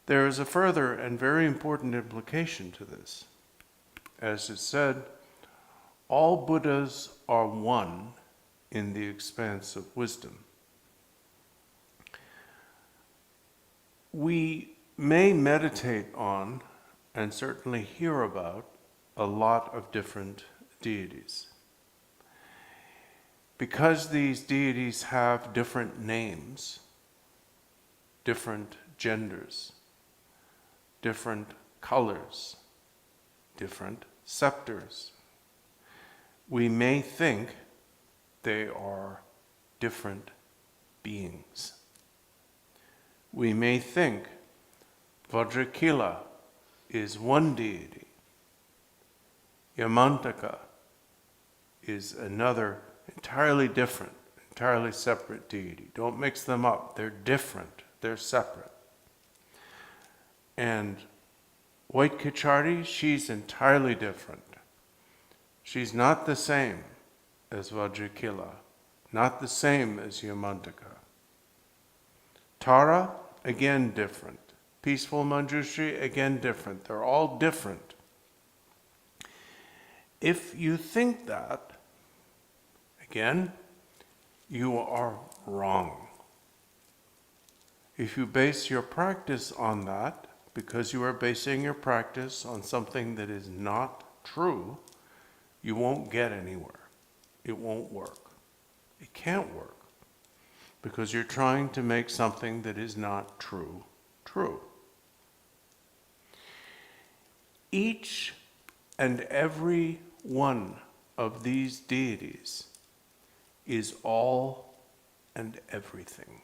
S2: There is a further and very important implication to this. As it said, all Buddhas are one in the expanse of wisdom. We may meditate on, and certainly hear about, a lot of different deities. Because these deities have different names, different genders, different colors, different scepters, we may think they are different beings. We may think Vajracharya is one deity, Yamantaka is another entirely different, entirely separate deity. Don't mix them up. They're different. They're separate. And white Khechari, she's entirely different. She's not the same as Vajracharya, not the same as Yamantaka. Tara, again different. Peaceful Manjushri, again different. They're all different. If you think that, again, you are wrong. If you base your practice on that, because you are basing your practice on something that is not true, you won't get anywhere. It won't work. It can't work. Because you're trying to make something that is not true, true. Each and every one of these deities is all and everything.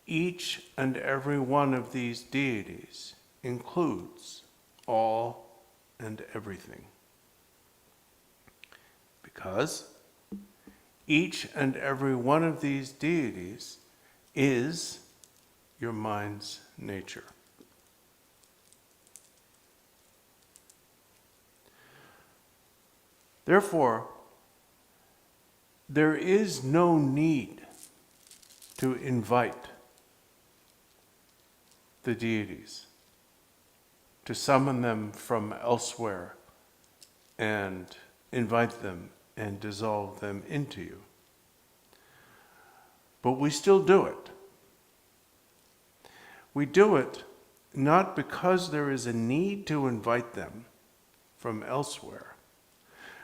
S2: Each and every one of these deities includes all and everything. Because each and every one of these deities is your mind's nature. Therefore, there is no need to invite the deities, to summon them from elsewhere and invite them and dissolve them into you. But we still do it. We do it not because there is a need to invite them, from elsewhere.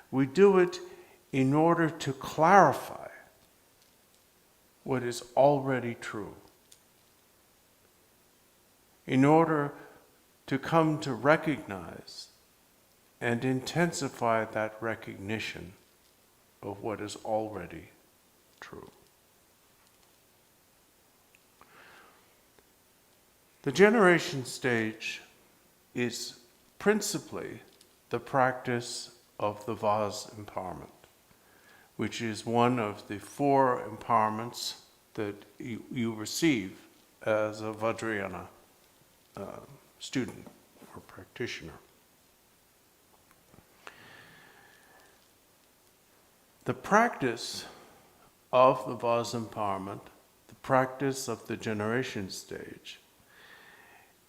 S2: We do it in order to clarify what is already true, in order to come to recognize and intensify that recognition of what is already true. The generation stage is principally the practice of the vase empowerment, which is one of the 4 empowerments that you receive as a Vajracharya student or practitioner. The practice of the vase empowerment, the practice of the generation stage,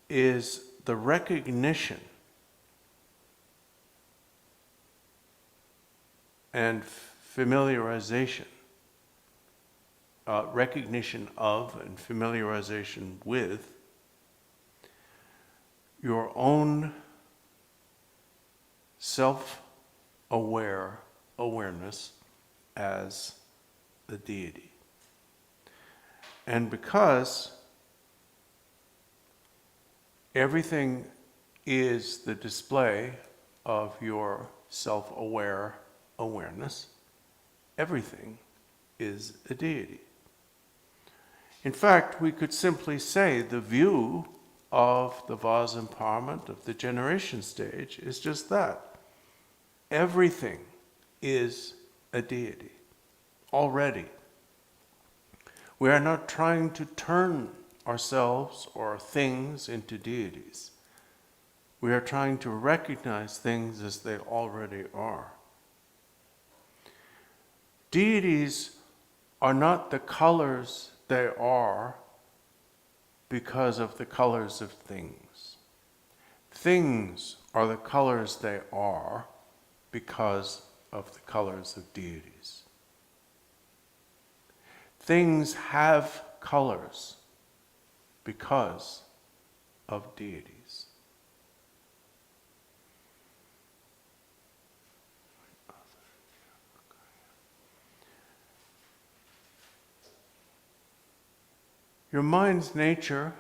S2: is the recognition and familiarization, recognition of and familiarization with your own self-aware awareness as the deity. And because everything is the display of your self-aware awareness, everything is a deity. In fact, we could simply say the view of the vase empowerment of the generation stage is just that. Everything is a deity already. We are not trying to turn ourselves or things into deities. We are trying to recognize things as they already are. Deities are not the colors they are because of the colors of things. Things are the colors they are because of the colors of deities. Things have colors because of deities. Your mind's nature,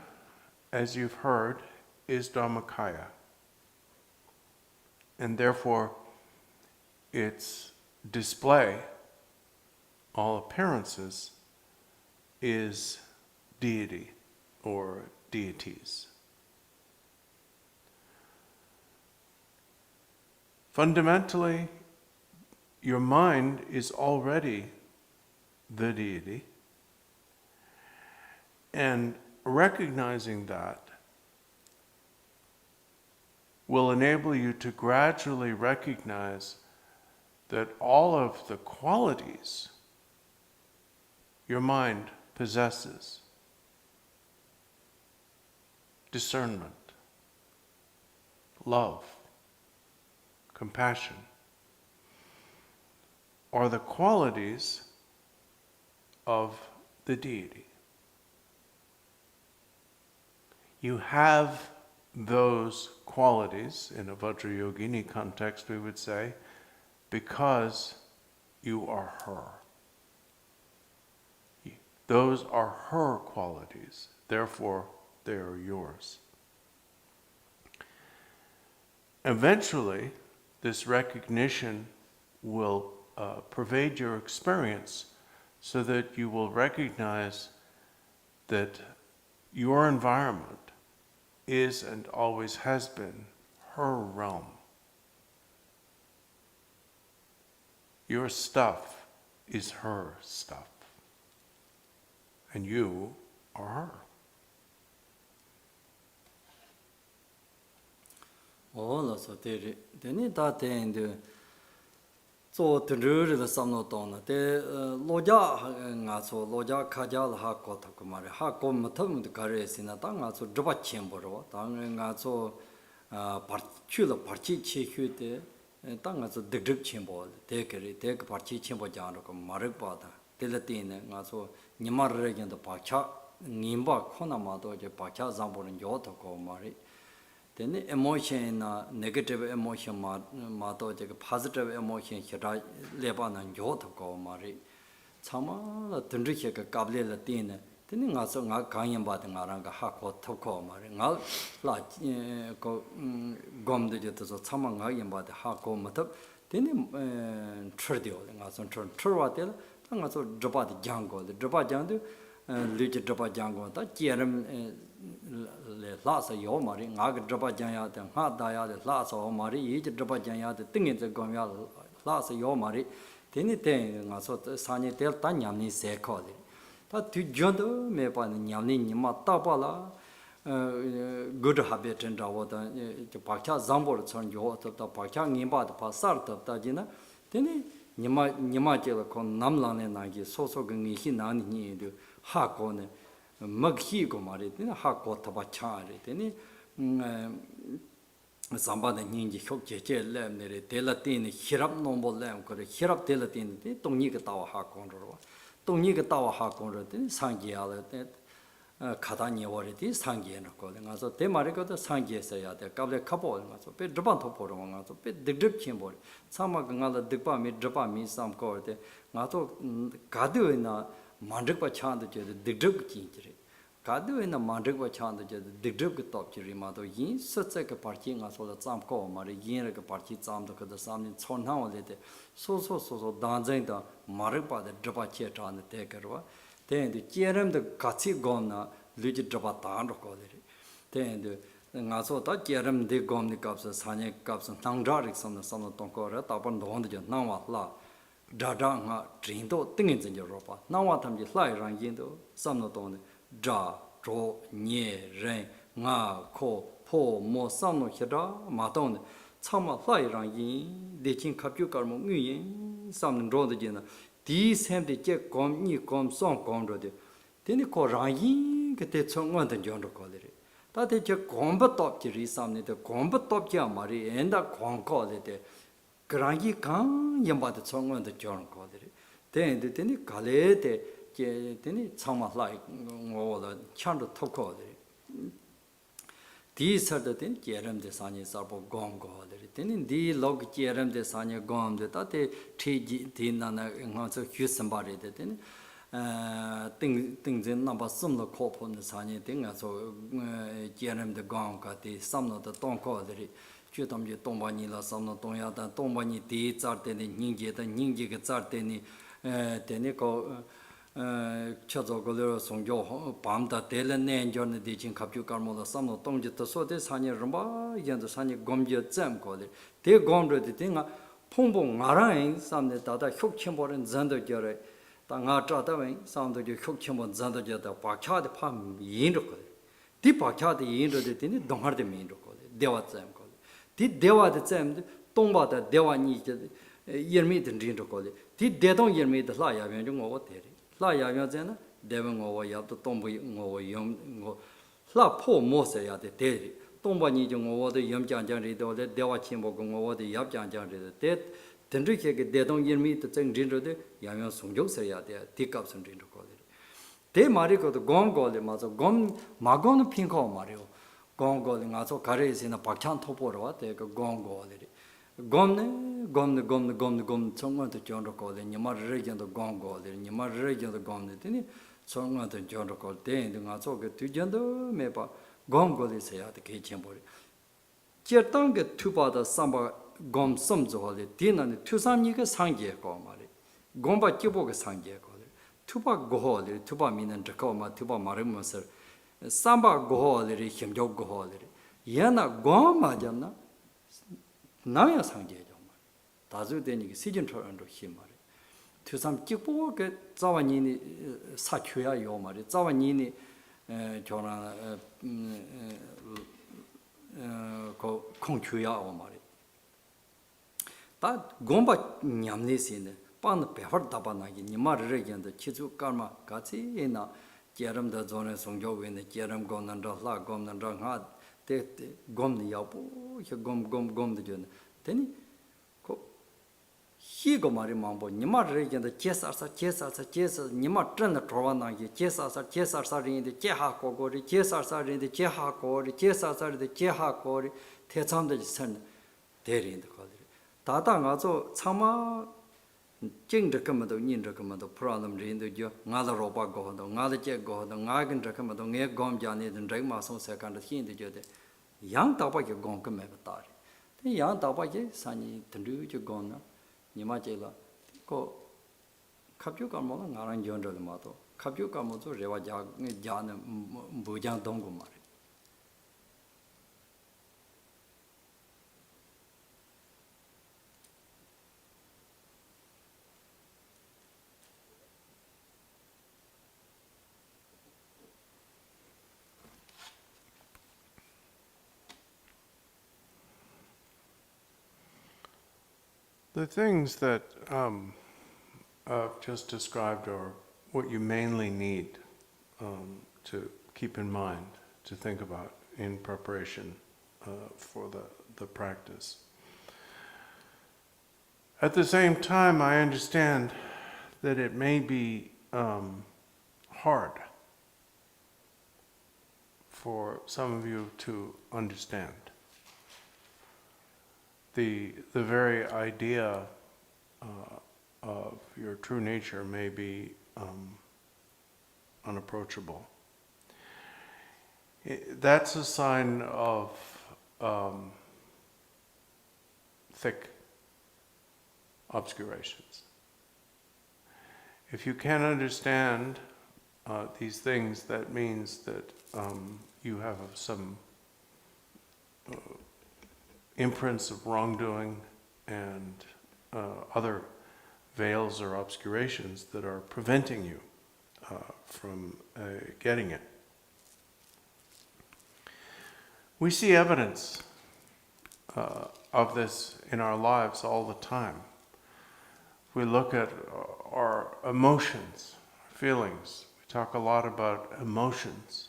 S2: as you've heard, is dharmakaya. And therefore, its display, all appearances, is deity or deities. Fundamentally, your mind is already the deity, and recognizing that will enable you to gradually recognize that all of the qualities your mind possesses, discernment, love, compassion, are the qualities of the deity. You have those qualities, in a Vajrayogini context we would say, because you are her. Those are her qualities, therefore they are yours. Eventually, this recognition will pervade your experience so that you will recognize that your environment is and always has been her realm. Your stuff is her stuff, and you are her.
S1: Oh, so then that end so the rule the some not on the loja so loja kajal ha kota kumare ha kom tam the cares in a tanga so drupcho tanga so particular party chikute tanga so the drupcho take party chimbo jan maripata telatin so nimar region the pacha nimba konamado je pacha zambor in yota ko mari then emotion negative emotion ma to positive emotion hira leba na yo to ko mari chama la tundri che ka kable la tin then nga so nga ganyan ba de nga rang ga ha ko to ko mari nga la ko gom de to so chama nga yan ba de ha ko ma to then trdio nga so trwa de nga so dropa de jang go de dropa jang de le dropa jang go ta jeram le la sa yo mari nga ga dropa jang ya de nga da ya de la so mari yi dropa jang ya de ting yin ze gom ya la sa yo mari then ten nga so sa ni del ta nyam ni se ko de ta tu jondo me pa nyam ni ni ma ta pa la good habit and da pa cha zambor chon yo ta pa cha ngim ba pa sar ta ji na then Nima jela kon namlane nagi soso gangi hi nani ni de ha ko ne maghi ko mari ne ha ko ta ba cha re ne samba de ninji hyok je je le ne re de la tin hirap no bo le ko re hirap de la tin de tong ni ga ta ha kon ro tong ni ga ta ha kon ro de sang ji ya le 가다 니워리디 상기에 놓고 가서 대마리거도 상기했어야 돼. 갑래 카보 가서 배 드반 토포로 가서 배 득득 킴볼. 참마 강가다 득바미 드바미 삼거데. 가서 가드에나 만득바 차한테 저 득득 진지리. 가드에나 만득바 차한테 저 득득 톱지리마도 yin 서체가 파티 가서 잠고 말이 yin가 파티 잠도 그다 삼니 촌나올데 소소소소 단쟁다 마르바데 드바 체타한테 대거와 then the jeram the katsi gomna luji drapa tan ro ko de then the nga so ta jeram de gom ni kap sa sanye kap sa nang dra rik sam na tong ko ra ta pan don de na wa la da da nga drin do ting yin zen ro pa na wa tham ji hlai ran yin do sam no tong de dra ro nye ren nga ko po mo sam no hira ma tong de chama hlai ran yin de chin khap yu kar mo ngi yin sam ro de na di sem de che kom ni kom song kom ro de den ko ra yin ke te chong wan den jong ro ko le ta de che kom ba top ji ri sam ne de kom ba top ja ma ri en da kom ko le de grang yi kan yam ba de chong wan de jong ko le den de den ka le de che den chang ma lai ngo da chan ro top ko le di sar de den jeram de sa ni sa bo gom go le den di log jeram de sa ni gom de ta te thi ji di na na nga so hyu sam ba de den ting zen na ba sum lo ko pon de sa ni de nga so jeram de gom ka de sam no de tong ko de ju tam ji tong ba ni la sam no tong ya da tong ba ni di zar de ni ning je de ning je ge zar de ni de ni ko 쳐저거를 송조 밤다 델레네 전에 대진 갑주 깔모다 삼노 동지도 소대 산이 럼바 이제 산이 검지 잼고들 대 검르데 땡아 풍봉 나라인 삼네 다다 혁침버는 전도 결에 당아 짜다wen 삼도 혁침버 전도 결다 박차데 팜 인도거 디 박차데 인도데 되니 동하데 민도거 대와 잼고 디 대와데 잼데 동바다 대와니 이제 예미든 인도거 디 대동 예미드 라야면 좀 오고 대리 la ya ya zena devon ngo ya to tombo ngo yom ngo la po mo se ya de de tombo ni jo ngo de yom jang jang ri de de dewa chin bo ngo de yap jang jang ri de den ri ke de dong yin mi de zeng jin ro de ya ya song jok se ya de di kap sun jin ro ko de mari ko de gong go le ma so gong ma gong pin ko ma rio gong go le nga so ga re se na pak chan tho po ro de ko gong go le gomne chongwa de jong ko le nyama re jong de gong go le nyama re jong de gom de ni chongwa de jong ko de nga so ge tu jong de me ba gong go le se ya de ke chen bo le je tang ge tu ba da sam ba gom sam zo le de na ne tu sam ni ge sang ge ko ma le gom ba ji bo ge sang ge ko le tu ba go le tu ba mi nan de ko ma tu ba ma re mo se sam ba go le ri him jo go le ya na gom ma jam na 나야 상계죠. 다주되니 시즌 토런도 힘 말이. 투삼 찍고 그 자원인이 사초야 요 말이. 자원인이 저나 그 공초야 오 말이. 다 곰바 냠네시네. 반 배허 답아나기 니 말을 얘기한다. 치주 깔마 같이 이나 제름도 전에 송교위네 제름 고난도 라 곰난도 하 때 곰니 야보 곰 되잖아. 되니 그 Higo Mari Mambo, Nima region, the Chesar, Nima Tren the Trovanagi, Chesar in the Cheha Kogori, Chesar in the Cheha Kori, Chesar the Cheha Kori, Tesam the Sen, there in the college. Tata also, Sama Jing the Commando, Nin the Commando, Pradam in the Jo, Nada Roba go, the Nada Jet go, the Nagan the Commando, Near Gom Jani, and Drake Mason second, the Hindi Jode. Young Tabaki Gon Commandari. The young Tabaki, Sani, Tendu Gona. Nimajela, go Kapuka Mola, Naran Yonder the Mato, Kapuka Moto, Reva Jan Bujang Dongumari.
S2: The things that I've just described are what you mainly need to keep in mind, to think about in preparation for the practice. At the same time, I understand that it may be hard for some of you to understand. The very idea of your true nature may be unapproachable. That's a sign of thick obscurations. If you can't understand these things, that means that you have some imprints of wrongdoing and other veils or obscurations that are preventing you from getting it. We see evidence of this in our lives all the time. We look at our emotions, feelings. We talk a lot about emotions.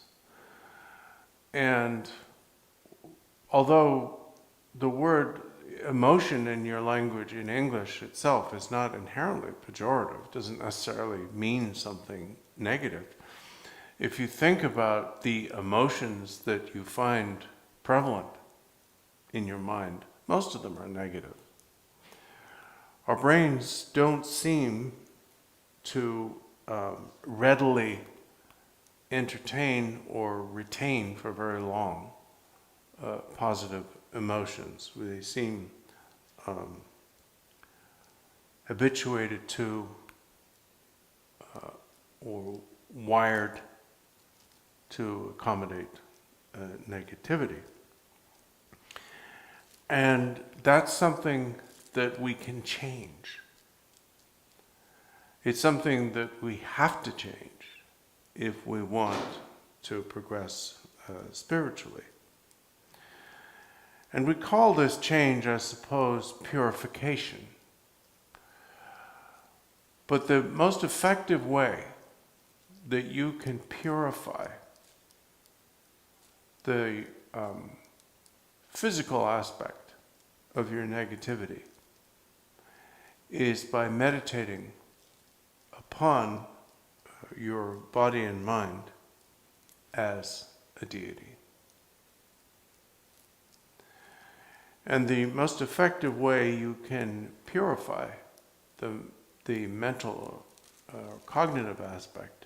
S2: And although the word emotion in your language, in English itself, is not inherently pejorative, doesn't necessarily mean something negative. If you think about the emotions that you find prevalent in your mind, most of them are negative. Our brains don't seem to readily entertain or retain for very long positive emotions. They seem habituated to or wired to accommodate negativity. And that's something that we can change. It's something that we have to change if we want to progress spiritually. And we call this change, I suppose, purification. But the most effective way that you can purify the physical aspect of your negativity is by meditating upon your body and mind as a deity. And the most effective way you can purify the mental cognitive aspect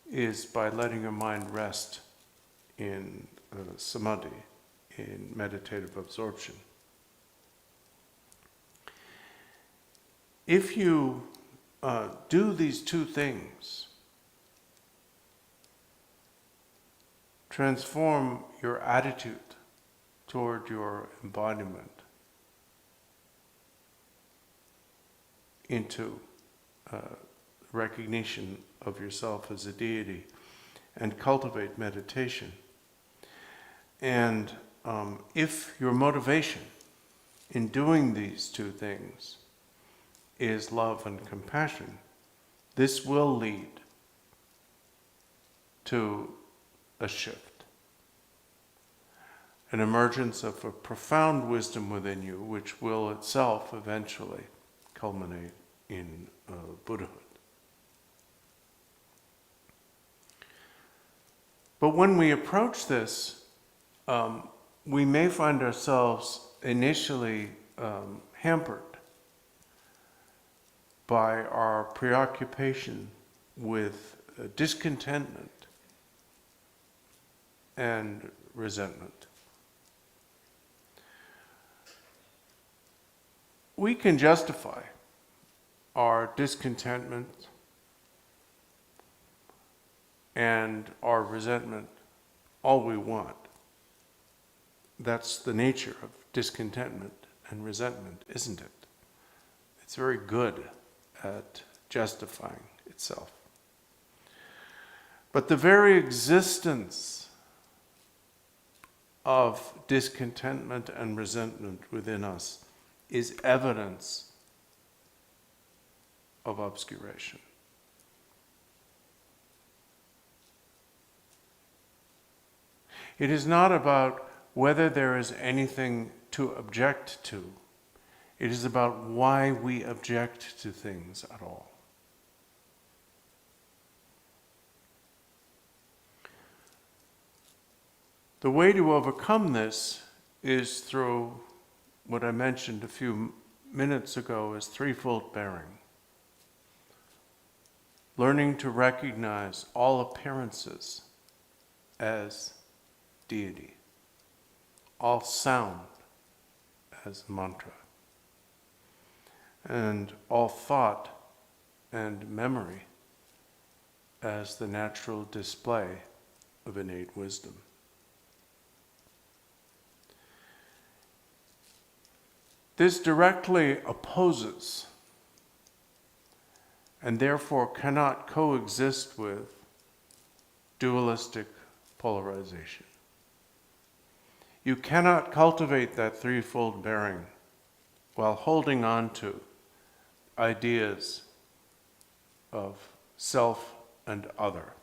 S2: is by letting your mind rest in samadhi, in meditative absorption. If you do these two things, transform your attitude toward your embodiment into recognition of yourself as a deity, and cultivate meditation. And if your motivation in doing these two things is love and compassion, this will lead to a shift, an emergence of a profound wisdom within you, which will itself eventually culminate in Buddhahood. But when we approach this, we may find ourselves initially hampered by our preoccupation with discontentment and resentment. We can justify our discontentment and our resentment all we want. That's the nature of discontentment and resentment, isn't it? It's very good at justifying itself. But the very existence of discontentment and resentment within us is evidence of obscuration. It is not about whether there is anything to object to. It is about why we object to things at all. The way to overcome this is through what I mentioned a few minutes ago as threefold bearing. Learning to recognize all appearances as deity, all sound as mantra, and all thought and memory as the natural display of innate wisdom. This directly opposes and therefore cannot coexist with dualistic polarization. You cannot cultivate that threefold bearing while holding on to ideas of self and other,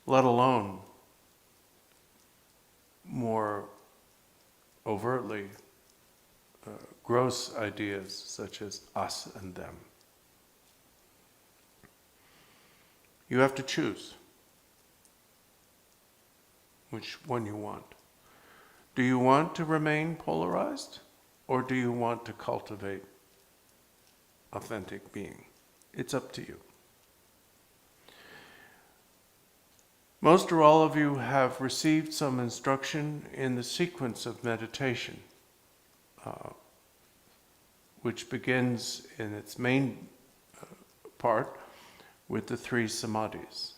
S2: let alone more overtly gross ideas such as us and them. You have to choose which one you want. Do you want to remain polarized, or do you want to cultivate authentic being? It's up to you. Most or all of you have received some instruction in the sequence of meditation, which begins in its main part with the three samadhis.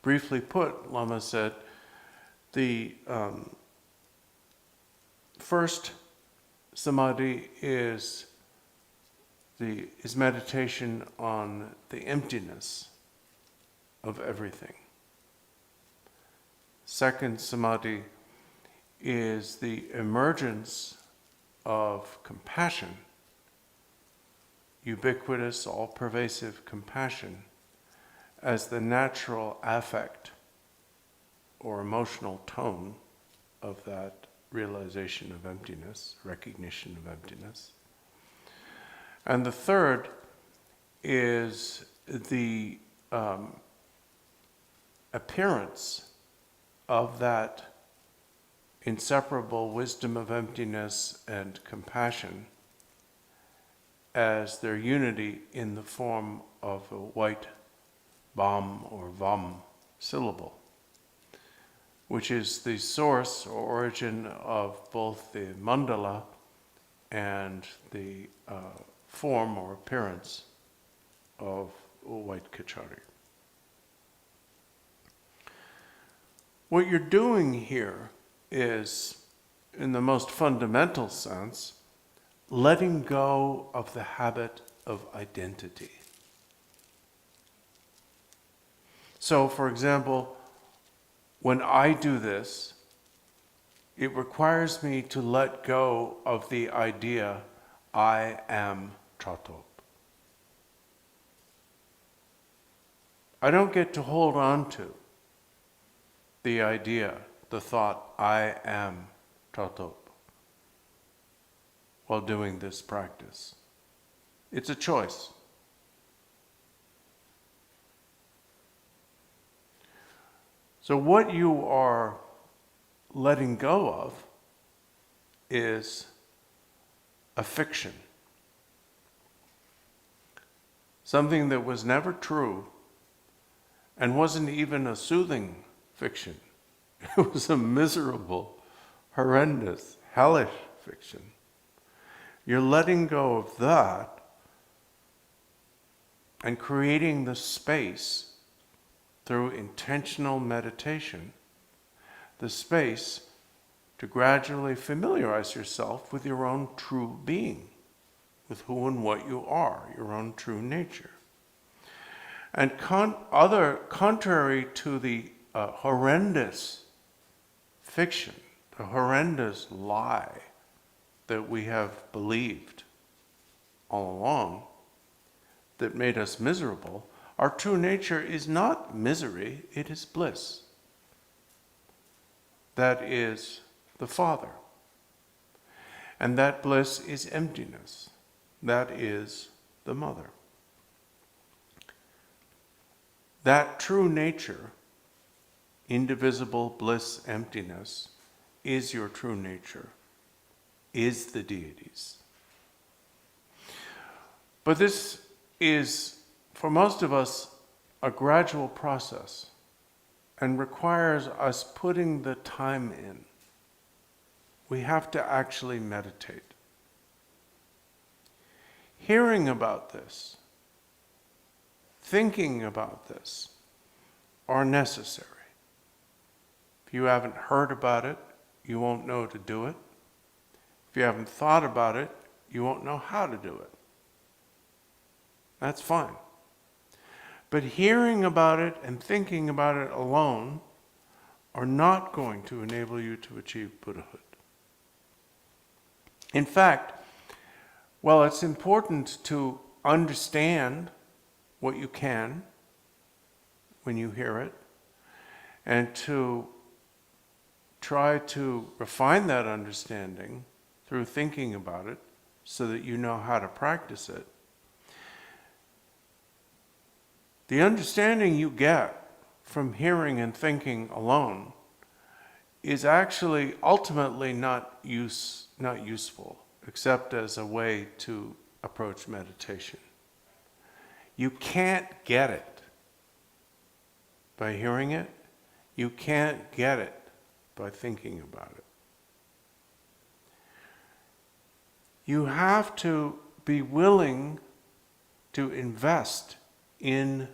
S2: Briefly put, Lama said, the first samadhi is meditation on the emptiness of everything. Second samadhi is the emergence of compassion, ubiquitous, all-pervasive compassion, as the natural affect or emotional tone of that realization of emptiness, recognition of emptiness. And the third is the appearance of that inseparable wisdom of emptiness and compassion as their unity in the form of a white bam or vam syllable, which is the source or origin of both the mandala and the form or appearance of white Khechari. What you're doing here is, in the most fundamental sense, letting go of the habit of identity. So, for example, when I do this, it requires me to let go of the idea, I am Trato. I don't get to hold on to the idea, the thought, I am Trato. while doing this practice. It's a choice. So what you are letting go of is a fiction. Something that was never true and wasn't even a soothing fiction. It was a miserable, horrendous, hellish fiction. You're letting go of that and creating the space through intentional meditation, the space to gradually familiarize yourself with your own true being, with who and what you are, your own true nature. And contrary to the horrendous fiction, the horrendous lie that we have believed all along that made us miserable, our true nature is not misery, it is bliss. That is the Father. And that bliss is emptiness. That is the Mother. That true nature, indivisible bliss, emptiness, is your true nature, is the deities. But this is, for most of us, a gradual process and requires us putting the time in. We have to actually meditate. Hearing about this, thinking about this are necessary. If you haven't heard about it, you won't know to do it. If you haven't thought about it, you won't know how to do it. That's fine. But hearing about it and thinking about it alone are not going to enable you to achieve Buddhahood. In fact, while it's important to understand what you can when you hear it, and to try to refine that understanding through thinking about it so that you know how to practice it, the understanding you get from hearing and thinking alone is actually ultimately not useful, except as a way to approach meditation. You can't get it by hearing it. You can't get it by thinking about it. You have to be willing to invest in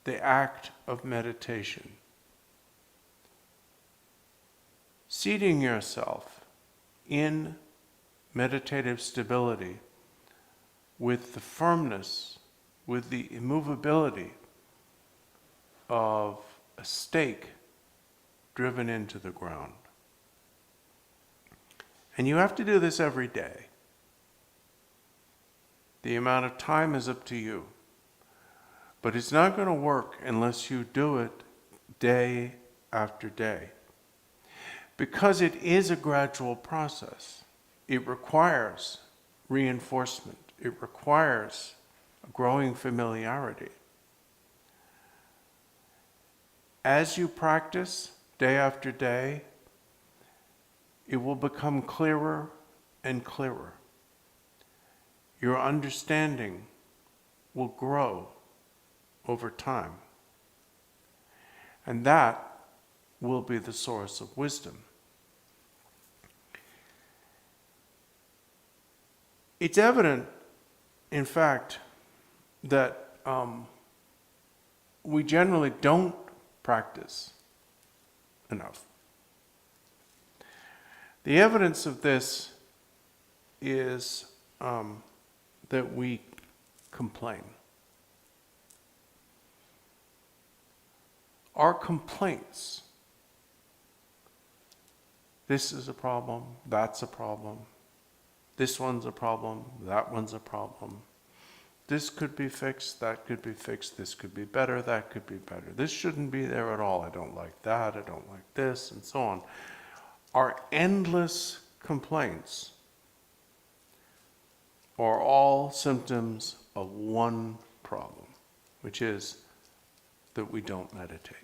S2: the act of meditation. Seating yourself in meditative stability with the firmness, with the immovability of a stake driven into the ground. And you have to do this every day. The amount of time is up to you. But it's not going to work unless you do it day after day. Because it is a gradual process. It requires reinforcement. It requires a growing familiarity. As you practice day after day, it will become clearer and clearer. Your understanding will grow over time. And that will be the source of wisdom. It's evident, in fact, that we generally don't practice enough. The evidence of this is that we complain. Our complaints, this is a problem, that's a problem, this one's a problem, that one's a problem, this could be fixed, that could be fixed, this could be better, that could be better, this shouldn't be there at all, I don't like that, I don't like this, and so on. Our endless complaints or all symptoms of one problem, which is that we don't meditate.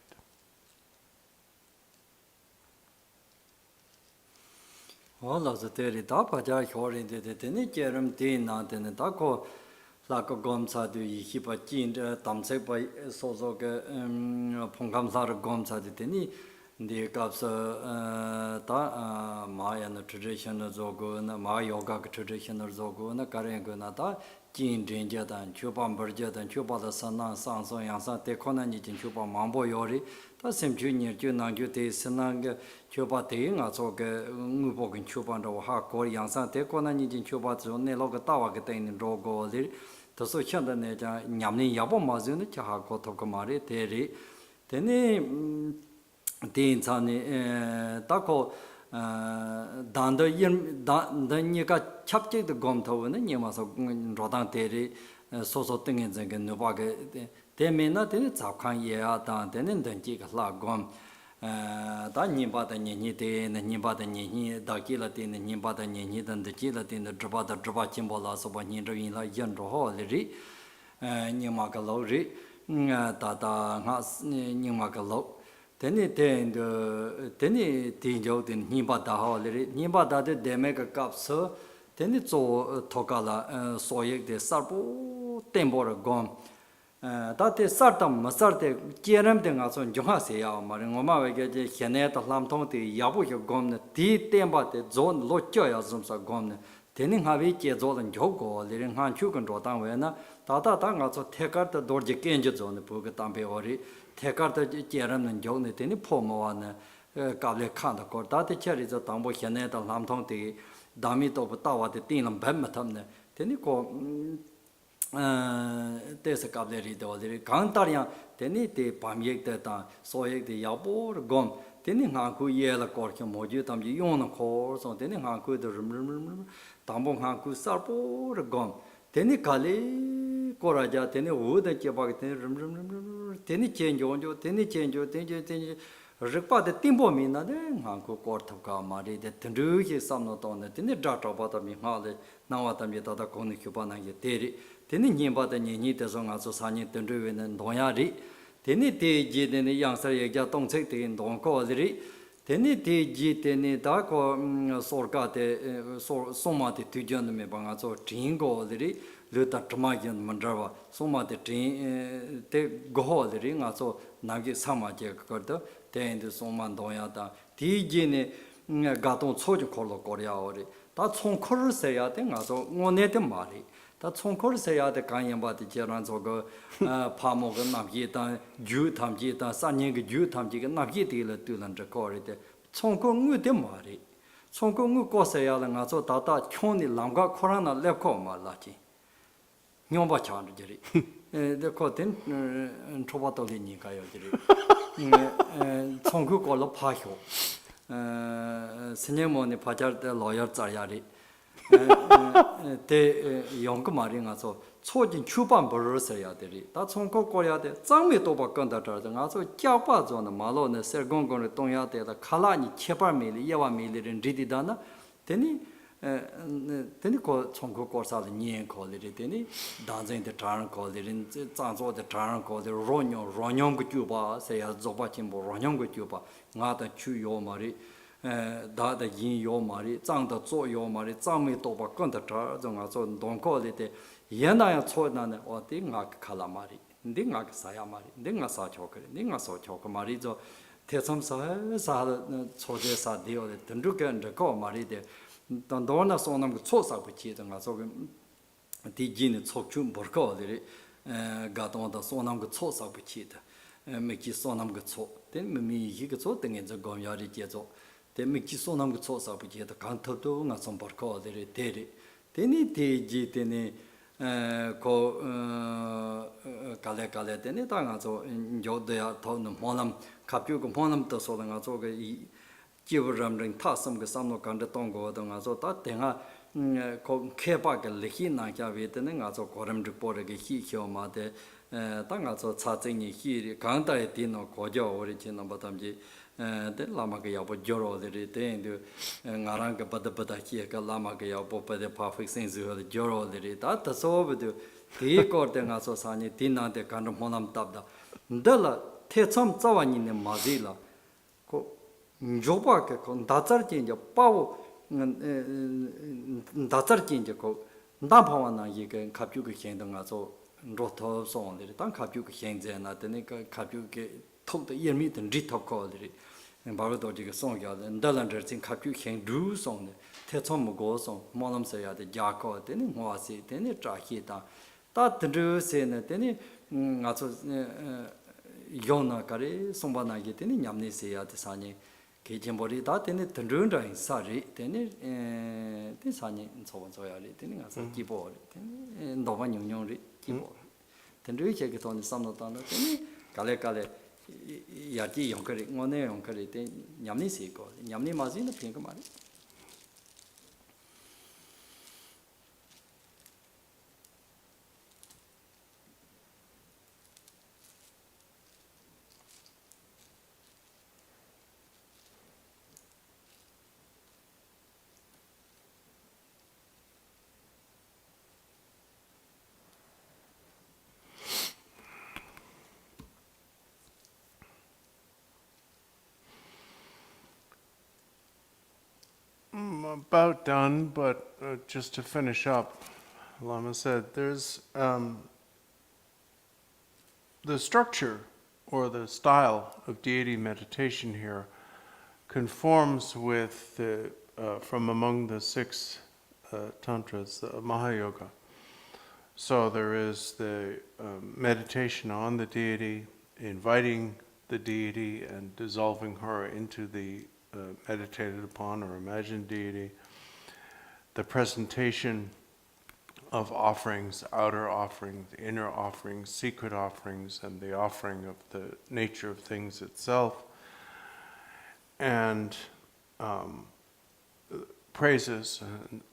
S1: All of the theory, Dapaja, Horin, the Tenicherum, Tina, the Taco, Lako Gomsa, the Hipa Chin, Tamse by Sozo, Pongamsar Gomsa, the Teni, the Caps, Mayan traditional Zogo, Ma Yoga traditional Zogo, and Karengunata, Jin Jinja, and Chupan Burjet, and Chupa the Sana, Sanso, Yansa, Tekonani, Chupa Mambo Yori, the same junior, Junan, Jute, Senang, Chupa Ting, as okay, Mubok Chupan, or Hakor, Yansa, Tekonani, Chupa, Neloga Tawa, getting Rogo, the social Yamni Yabo Mazun, Chahako Tokomari, Terry, then Tinsani, Taco. Danda yin dan you got chapter the gomto and you must rodan terry so things and nobody they may not in it can ye are done then in the jig la gom dan yin bata ni te and yin bata ni dakilatin and yin bata ni than the gilatin the drabata drabachimbola so when you in like yen roholi nimakalori tata has nimakalo. Teni tinjo tin nimba da holeri nimba da de demeka kapso teni zo tokala soyek de sarpo tembor gom da te sartam masarte jeram de nga son joha se ya mari ngoma we ge khene ta lam thong te yabu ge gom ne ti temba te zon lo cho ya zum sa gom ne teni nga we je zo den jo go le han chu kan ro tang we na da nga zo tekar ta dor je ken je zo ne bu ge tam be ori Tekarta Jeram Jone, any Pomoan, Gable Kanda, or Dati Cherry, the Tambo Haneta, Lamton, the Damit of Tawa, the Tin and Bematamne, Tenico there's a Gableri, the Cantaria, Teni, the Pamiek, the Soyek, the Yabor, Gom, Teni Hanku Yella Corkia Moju, Tam Yon course, or Teni Hanku, the Tambo Hanku Sarpo, Gom, Teni Kali. Coraja, teni wood and Jabak, teni change on you, teni change, Ripa the Timbo Mina, then Hanko Court of Kamari, the Tendu, his son not on it, teni data about me, Hale, now at them yet other Koni Cubana Yeteri, teni Nimba the Nita Song as Sani Tendu and Doyari, teni T. Then the youngster Yaton Sect in Don Cosri, teni T. Teni Daco Sorgate, Somati to Gentlemen Bangazo, Tingo, Luta Tramagian Mandrava, Soma the train, te go the ring, also Nagi Sama Jakarta, then the Soman Doyata, Tijini Gaton Soja Colo Koreaori. That's on Corusea thing, also Monete Mari. That's on Corusea the Kanyamba, the Gerans or Pamogan Nagita, Jew Tamjita, Sanying Jew Tamjika, Nagiti, Tulan Jacorite, Sonko de Mari. Sonko Cosea and also Tata Choni Langa Corana Leco Malachi. Nyomba chan jiri de koten chobato li ni kayo jiri chongku ko lo pha hyo senyemo ni phajar de lawyer chayari te yong ma ri nga so chojin chuban bor se ya de da chongko ko ya de zangme do ba gan da da nga so jia ba zo na ma lo ne ser gong gong de dong ya de da khala ni chepa me li yawa me li ren ri di da na teni Tenico Chonko Corsa, Nien called it, any dancing the Taran called it, in Zanzo the Taran called it, Ronyon Gutuba, say a Zobachimbo, Ronyon Gutuba, Nata Chu Yo Mari, Dada Yin Yo Mari, Zang the Zo Yo Mari, Zami Toba Contatar, Zongazo, don't call it, Yena Chodan or Dingak Calamari, Dingak Sayamari, Dingasa Choker, Dingaso Chokamarizo, Tesam Sa Soja Dio, the Tenduka and the Go Mari. Dona sonam chosa buchi nga so di jin chokchum borko de gaton da sonam go chosa buchi de me ki sonam go cho den me yi go cho den ge gom ya ri je zo den me ki sonam go chosa buchi de kan to do nga som borko de de teni de ji teni ko kale kale teni ta nga so jo de ya to no monam kapju go monam to so nga so ge Giveram ring Tassam Gasano Kanda Tongo, so that thing Kepa Lehina Javitaning, also Koram report a Hikyo Mate, tanga so tsatsingi hiri kanta e tino kojo ori chino batamji de lama ke yapo joro de de ngarang ke bada bada hi ka lama ke yapo pade perfect sense de joro de ta ta so de de ko de nga so sani tina de kan monam tabda ndala te cham tsawani ne mazila ko njoba ke ko datsar jinja pawo datsar jinja ko nda pawana ye ke kapyu ke hendang nga so roto song de dan kapyu ke henze na de ne ka kapyu ke top de yemi den ritop ko de 바로 또 지금 송이야 ndalanda sin kapyu hen ru song de te chom go song molam se ya de ja ko de ni ngwa si de ni tra hi da ta dru se ne de ni nga so yona kare somba na ge de ni nyam ni se ya de sa ni ge jen bo ri da de ni dru ra sa ri de ni de sa ni so bon so ya ri de ni nga so ki bo ri de ni ndo ba nyong nyong ri ki bo de ru che ge to ni sam no ta no de ni kale kale 야지 용거리 오늘 용거리 때 냠니 시고 냠니 마지는 핑크 말이
S2: About done, but just to finish up, Lama said there's the structure or the style of deity meditation here conforms with the from among the 6 tantras, the Mahayoga. So there is the meditation on the deity, inviting the deity and dissolving her into the meditated upon or imagined deity, the presentation of offerings, outer offerings, inner offerings, secret offerings, and the offering of the nature of things itself, and praises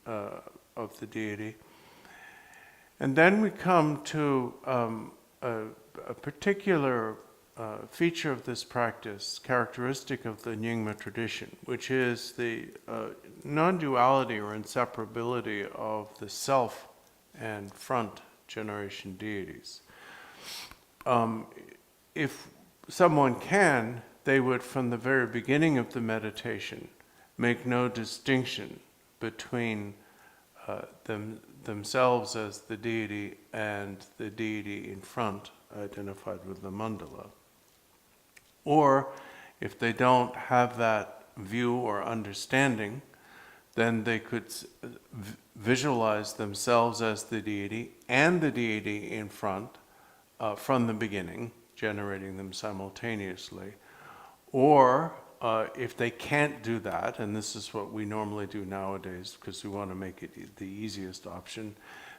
S2: of the deity. And then we come to a particular feature of this practice, characteristic of the Nyingma tradition, which is the non-duality or inseparability of the self and front generation deities. If someone can, they would, from the very beginning of the meditation, make no distinction between themselves as the deity and the deity in front, identified with the mandala. Or, if they don't have that view or understanding, then they could visualize themselves as the deity and the deity in front from the beginning, generating them simultaneously. Or, if they can't do that, and this is what we normally do nowadays because we want to make it the easiest option,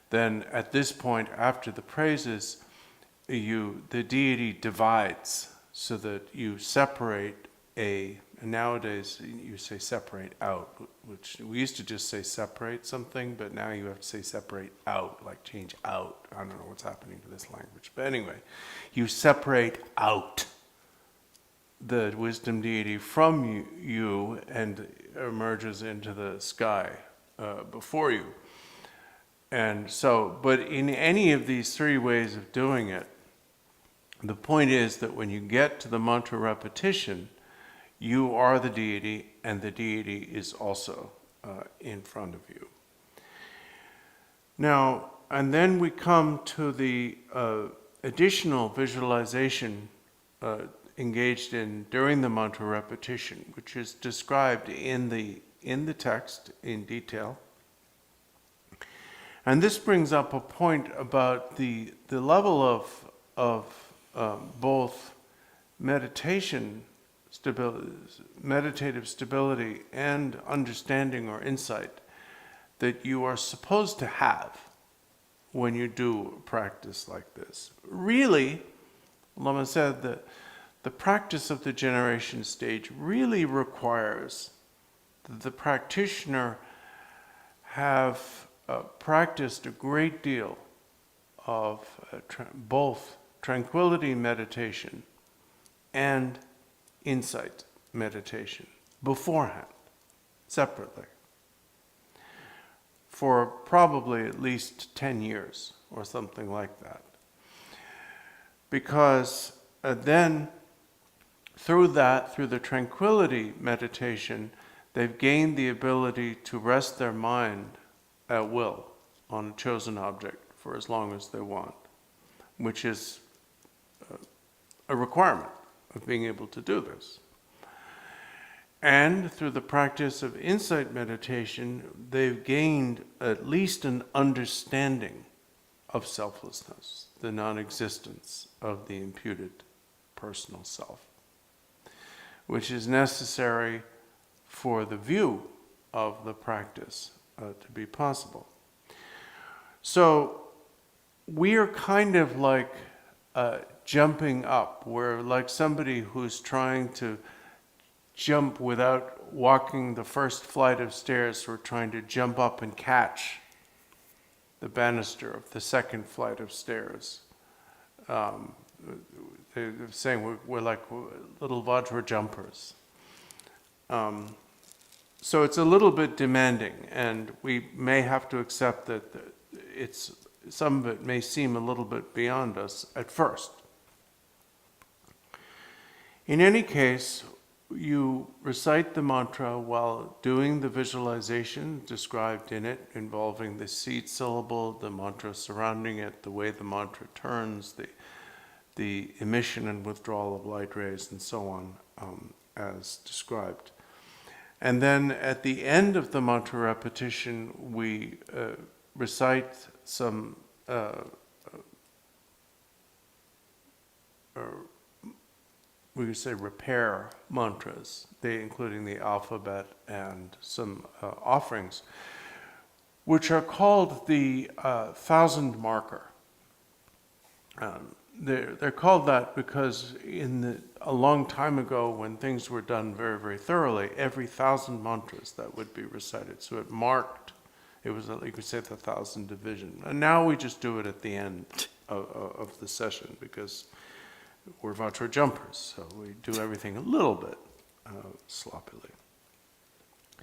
S2: then at this point, after the praises, the deity divides so that you separate nowadays you say separate out, which we used to just say separate something, but now you have to say separate out, like change out. I don't know what's happening to this language. But anyway, you separate out the wisdom deity from you and emerges into the sky before you. And so, but in any of these 3 ways of doing it, the point is that when you get to the mantra repetition, you are the deity, and the deity is also in front of you. Now, and then we come to the additional visualization engaged in during the mantra repetition, which is described in the text in detail. And this brings up a point about the level of both meditative stability and understanding or insight that you are supposed to have when you do a practice like this. Really, Lama said that the practice of the generation stage really requires that the practitioner have practiced a great deal of both tranquility meditation and insight meditation beforehand, separately, for probably at least 10 years or something like that. Because then, through the tranquility meditation, they've gained the ability to rest their mind at will on a chosen object for as long as they want, which is a requirement of being able to do this. And through the practice of insight meditation, they've gained at least an understanding of selflessness, the non-existence of the imputed personal self, which is necessary for the view of the practice to be possible. So we are kind of like jumping up. We're like somebody who's trying to jump without walking the first flight of stairs. We're trying to jump up and catch the banister of the second flight of stairs. They're saying we're like little Vajra jumpers. So it's a little bit demanding, and we may have to accept that some of it may seem a little bit beyond us at first. In any case, you recite the mantra while doing the visualization described in it, involving the seed syllable, the mantra surrounding it, the way the mantra turns, the emission and withdrawal of light rays, and so on, as described. And then at the end of the mantra repetition, we recite some we could say repair mantras, including the alphabet and some offerings, which are called the 1,000 marker. They're called that because a long time ago, when things were done very, very thoroughly, every 1,000 mantras that would be recited. So it marked, it was, you could say, the 1,000 division. And now we just do it at the end of the session because we're Vajra jumpers, so we do everything a little bit sloppily.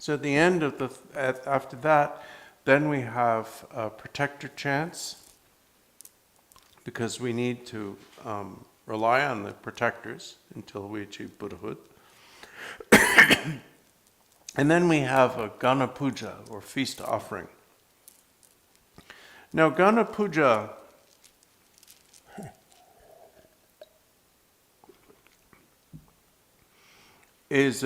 S2: So at the end of after that, then we have protector chants, because we need to rely on the protectors until we achieve Buddhahood. And then we have a Gana Puja, or feast offering. Now, Gana Puja is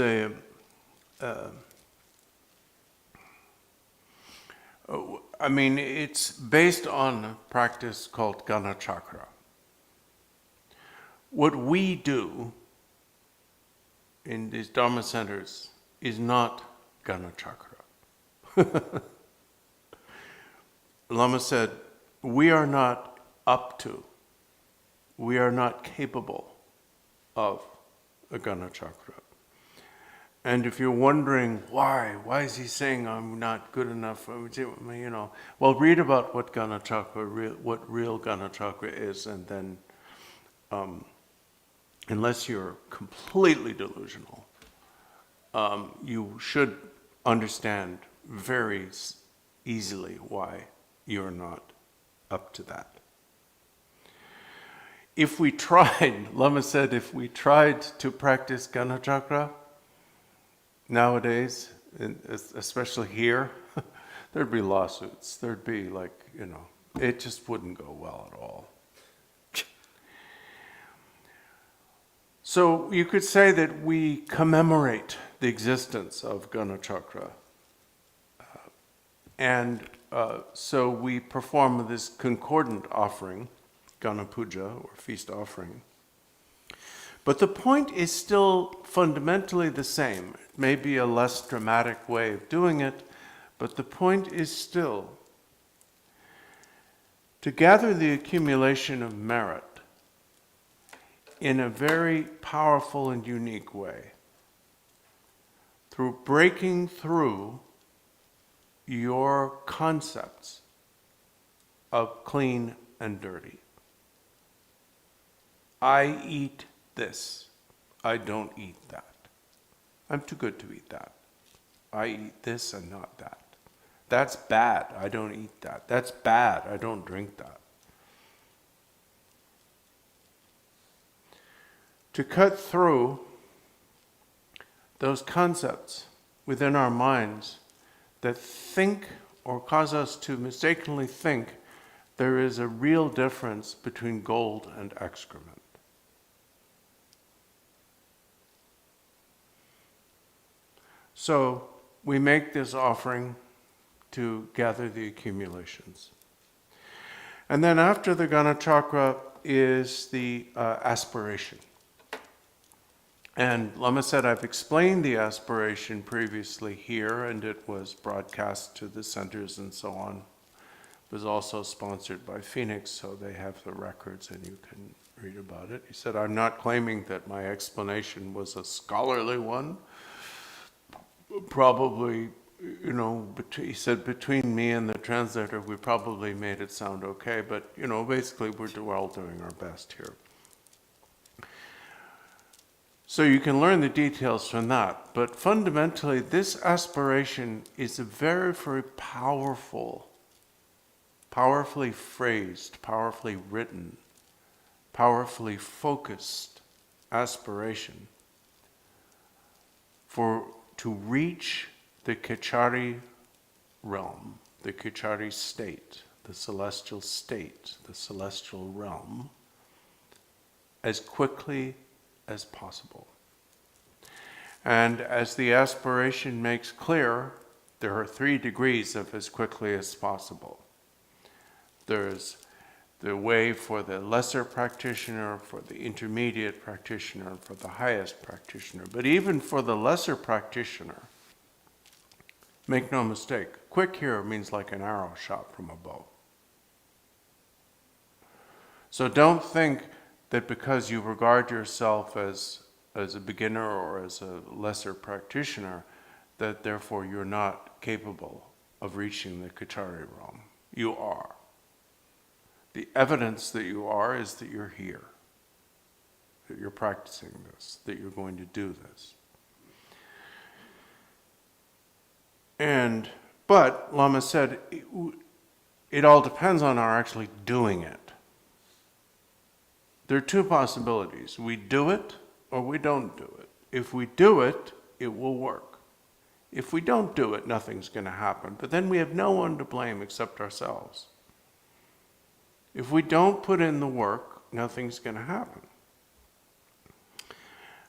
S2: it's based on a practice called Gana Chakra. What we do in these Dharma centers is not Gana Chakra. Lama said, we are not up to, we are not capable of a Gana Chakra. And if you're wondering why is he saying I'm not good enough? Well, read about what Gana Chakra, what real Gana Chakra is, and then, unless you're completely delusional, you should understand very easily why you're not up to that. If we tried, Lama said, if we tried to practice Gana Chakra, nowadays, especially here, there'd be lawsuits. There'd be it just wouldn't go well at all. So you could say that we commemorate the existence of Gana Chakra. So we perform this concordant offering, Gana Puja, or feast offering. But the point is still fundamentally the same. It may be a less dramatic way of doing it, but the point is still to gather the accumulation of merit in a very powerful and unique way, through breaking through your concepts of clean and dirty. I eat this. I don't eat that. I'm too good to eat that. I eat this and not that. That's bad. I don't eat that. That's bad. I don't drink that. To cut through those concepts within our minds that think or cause us to mistakenly think there is a real difference between gold and excrement. So we make this offering to gather the accumulations. And then after the Ghana chakra is the aspiration. And Lama said, I've explained the aspiration previously here, and it was broadcast to the centers and so on. It was also sponsored by Phoenix, so they have the records and you can read about it. He said, I'm not claiming that my explanation was a scholarly one. Probably, he said between me and the translator, we probably made it sound okay, but, basically we're all doing our best here. So you can learn the details from that, but fundamentally this aspiration is a very, very powerful, powerfully phrased, powerfully written, powerfully focused aspiration to reach the Khechari realm, the Khechari state, the celestial realm, as quickly as possible. And as the aspiration makes clear, there are 3 degrees of as quickly as possible. There's the way for the lesser practitioner, for the intermediate practitioner, and for the highest practitioner. But even for the lesser practitioner, make no mistake, quick here means like an arrow shot from a bow. So don't think that because you regard yourself as a beginner or as a lesser practitioner, that therefore you're not capable of reaching the Khechari realm. You are. The evidence that you are is that you're here, that you're practicing this, that you're going to do this. But Lama said, it all depends on our actually doing it. There are 2 possibilities. We do it or we don't do it. If we do it, it will work. If we don't do it, nothing's going to happen. But then we have no one to blame except ourselves. If we don't put in the work, nothing's going to happen.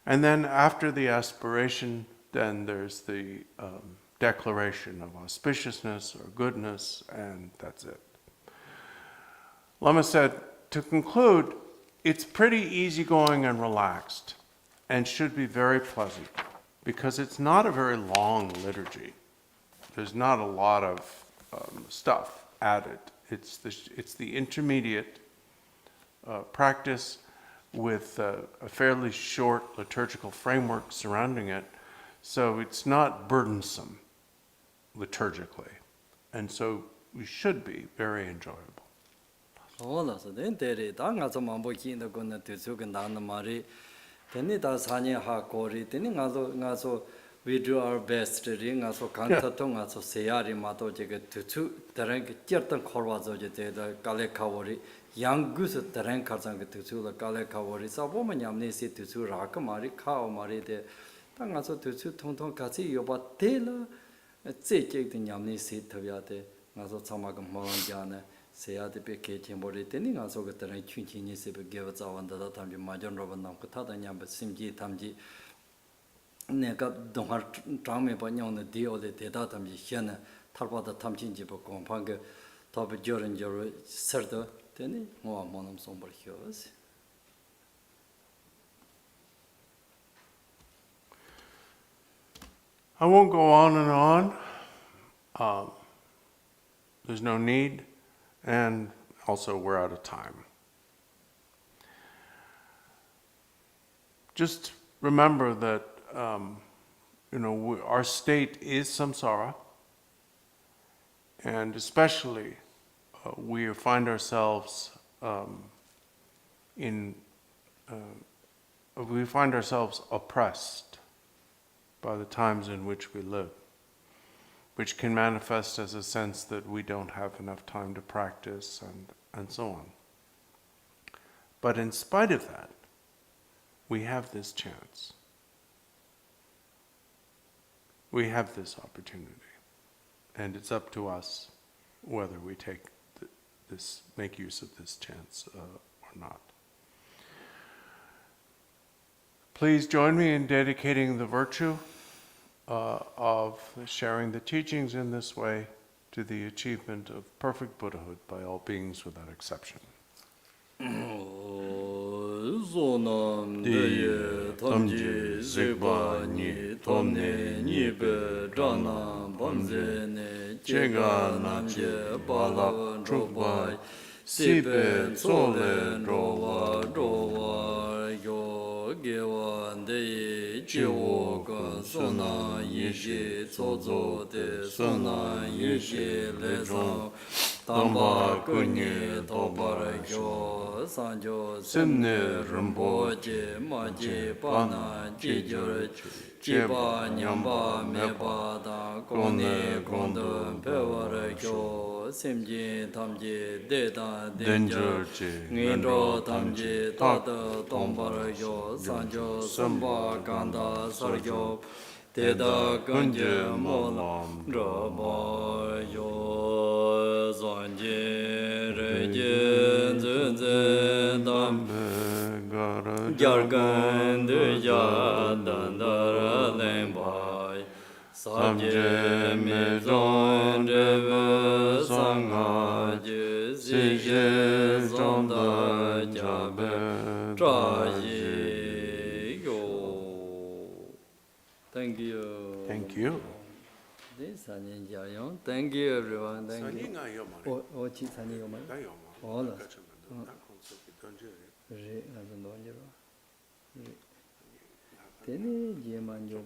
S2: And then after the aspiration, then there's the declaration of auspiciousness or goodness, and that's it. Lama said, to conclude, it's pretty easygoing and relaxed, and should be very pleasant, because it's not a very long liturgy. There's not a lot of stuff added. It's the intermediate practice with a fairly short liturgical framework surrounding it, so it's not burdensome liturgically, and so we should be very enjoyable.
S1: We do our best ring so kantatong so seari mato jega tutu tereng jertan korwazo jete the kale kawori yang gus tereng karzang tutu the kale kawori sabo manyamne si tutu rak mari khao mari de tanga so tutu tong tong kasi yoba tela tse jek de nyamne si thabyate ngaso chamagam mon jana seade be ke chembori teni ngaso ge tereng chunchi ni se be geva zawanda da tamji majon roban nam ko tada nyam simji tamji 내가 동할 장면 번영의 디오의 대다담이 현에 탈바다 탐진지부 공판게 답이 저런저로 서도 되니 뭐 뭐는 sombrhios.
S2: I won't go on and on. There's no need, and also we're out of time. Just remember that our state is samsara, and especially we find ourselves in we find ourselves oppressed by the times in which we live, which can manifest as a sense that we don't have enough time to practice and so on. But in spite of that, we have this chance. We have this opportunity. And it's up to us whether we make use of this chance or not. Please join me in dedicating the virtue of sharing the teachings in this way to the achievement of perfect Buddhahood by all beings without exception.
S1: Zonam deye tamji zikpa ni tomne nipe drana bamze ne chega namje bala drupchö sipe tsole rowa yo gewa deye jiwo ka sona yeshe tsozo de sona yeshe lezang Tamba kunye tobara yo sanjo semne rumbo je ma je pana je jor je ba nyamba me ba da kone kondo pewara yo semje tamje de da denjo ngendo tamje ta da tombara yo sanjo samba ganda sarjo Teda kunje molam drama yo zanje reje zunze dam jargan de ya dandara lembai sabje me zon de sanga je sije zonda jabe traje Thank you.
S2: Thank you.
S1: Thank you, everyone. Thank you. Oh, chi sani yo mai. Oh, la. Re, na zon don jero. Re. Tene je man yo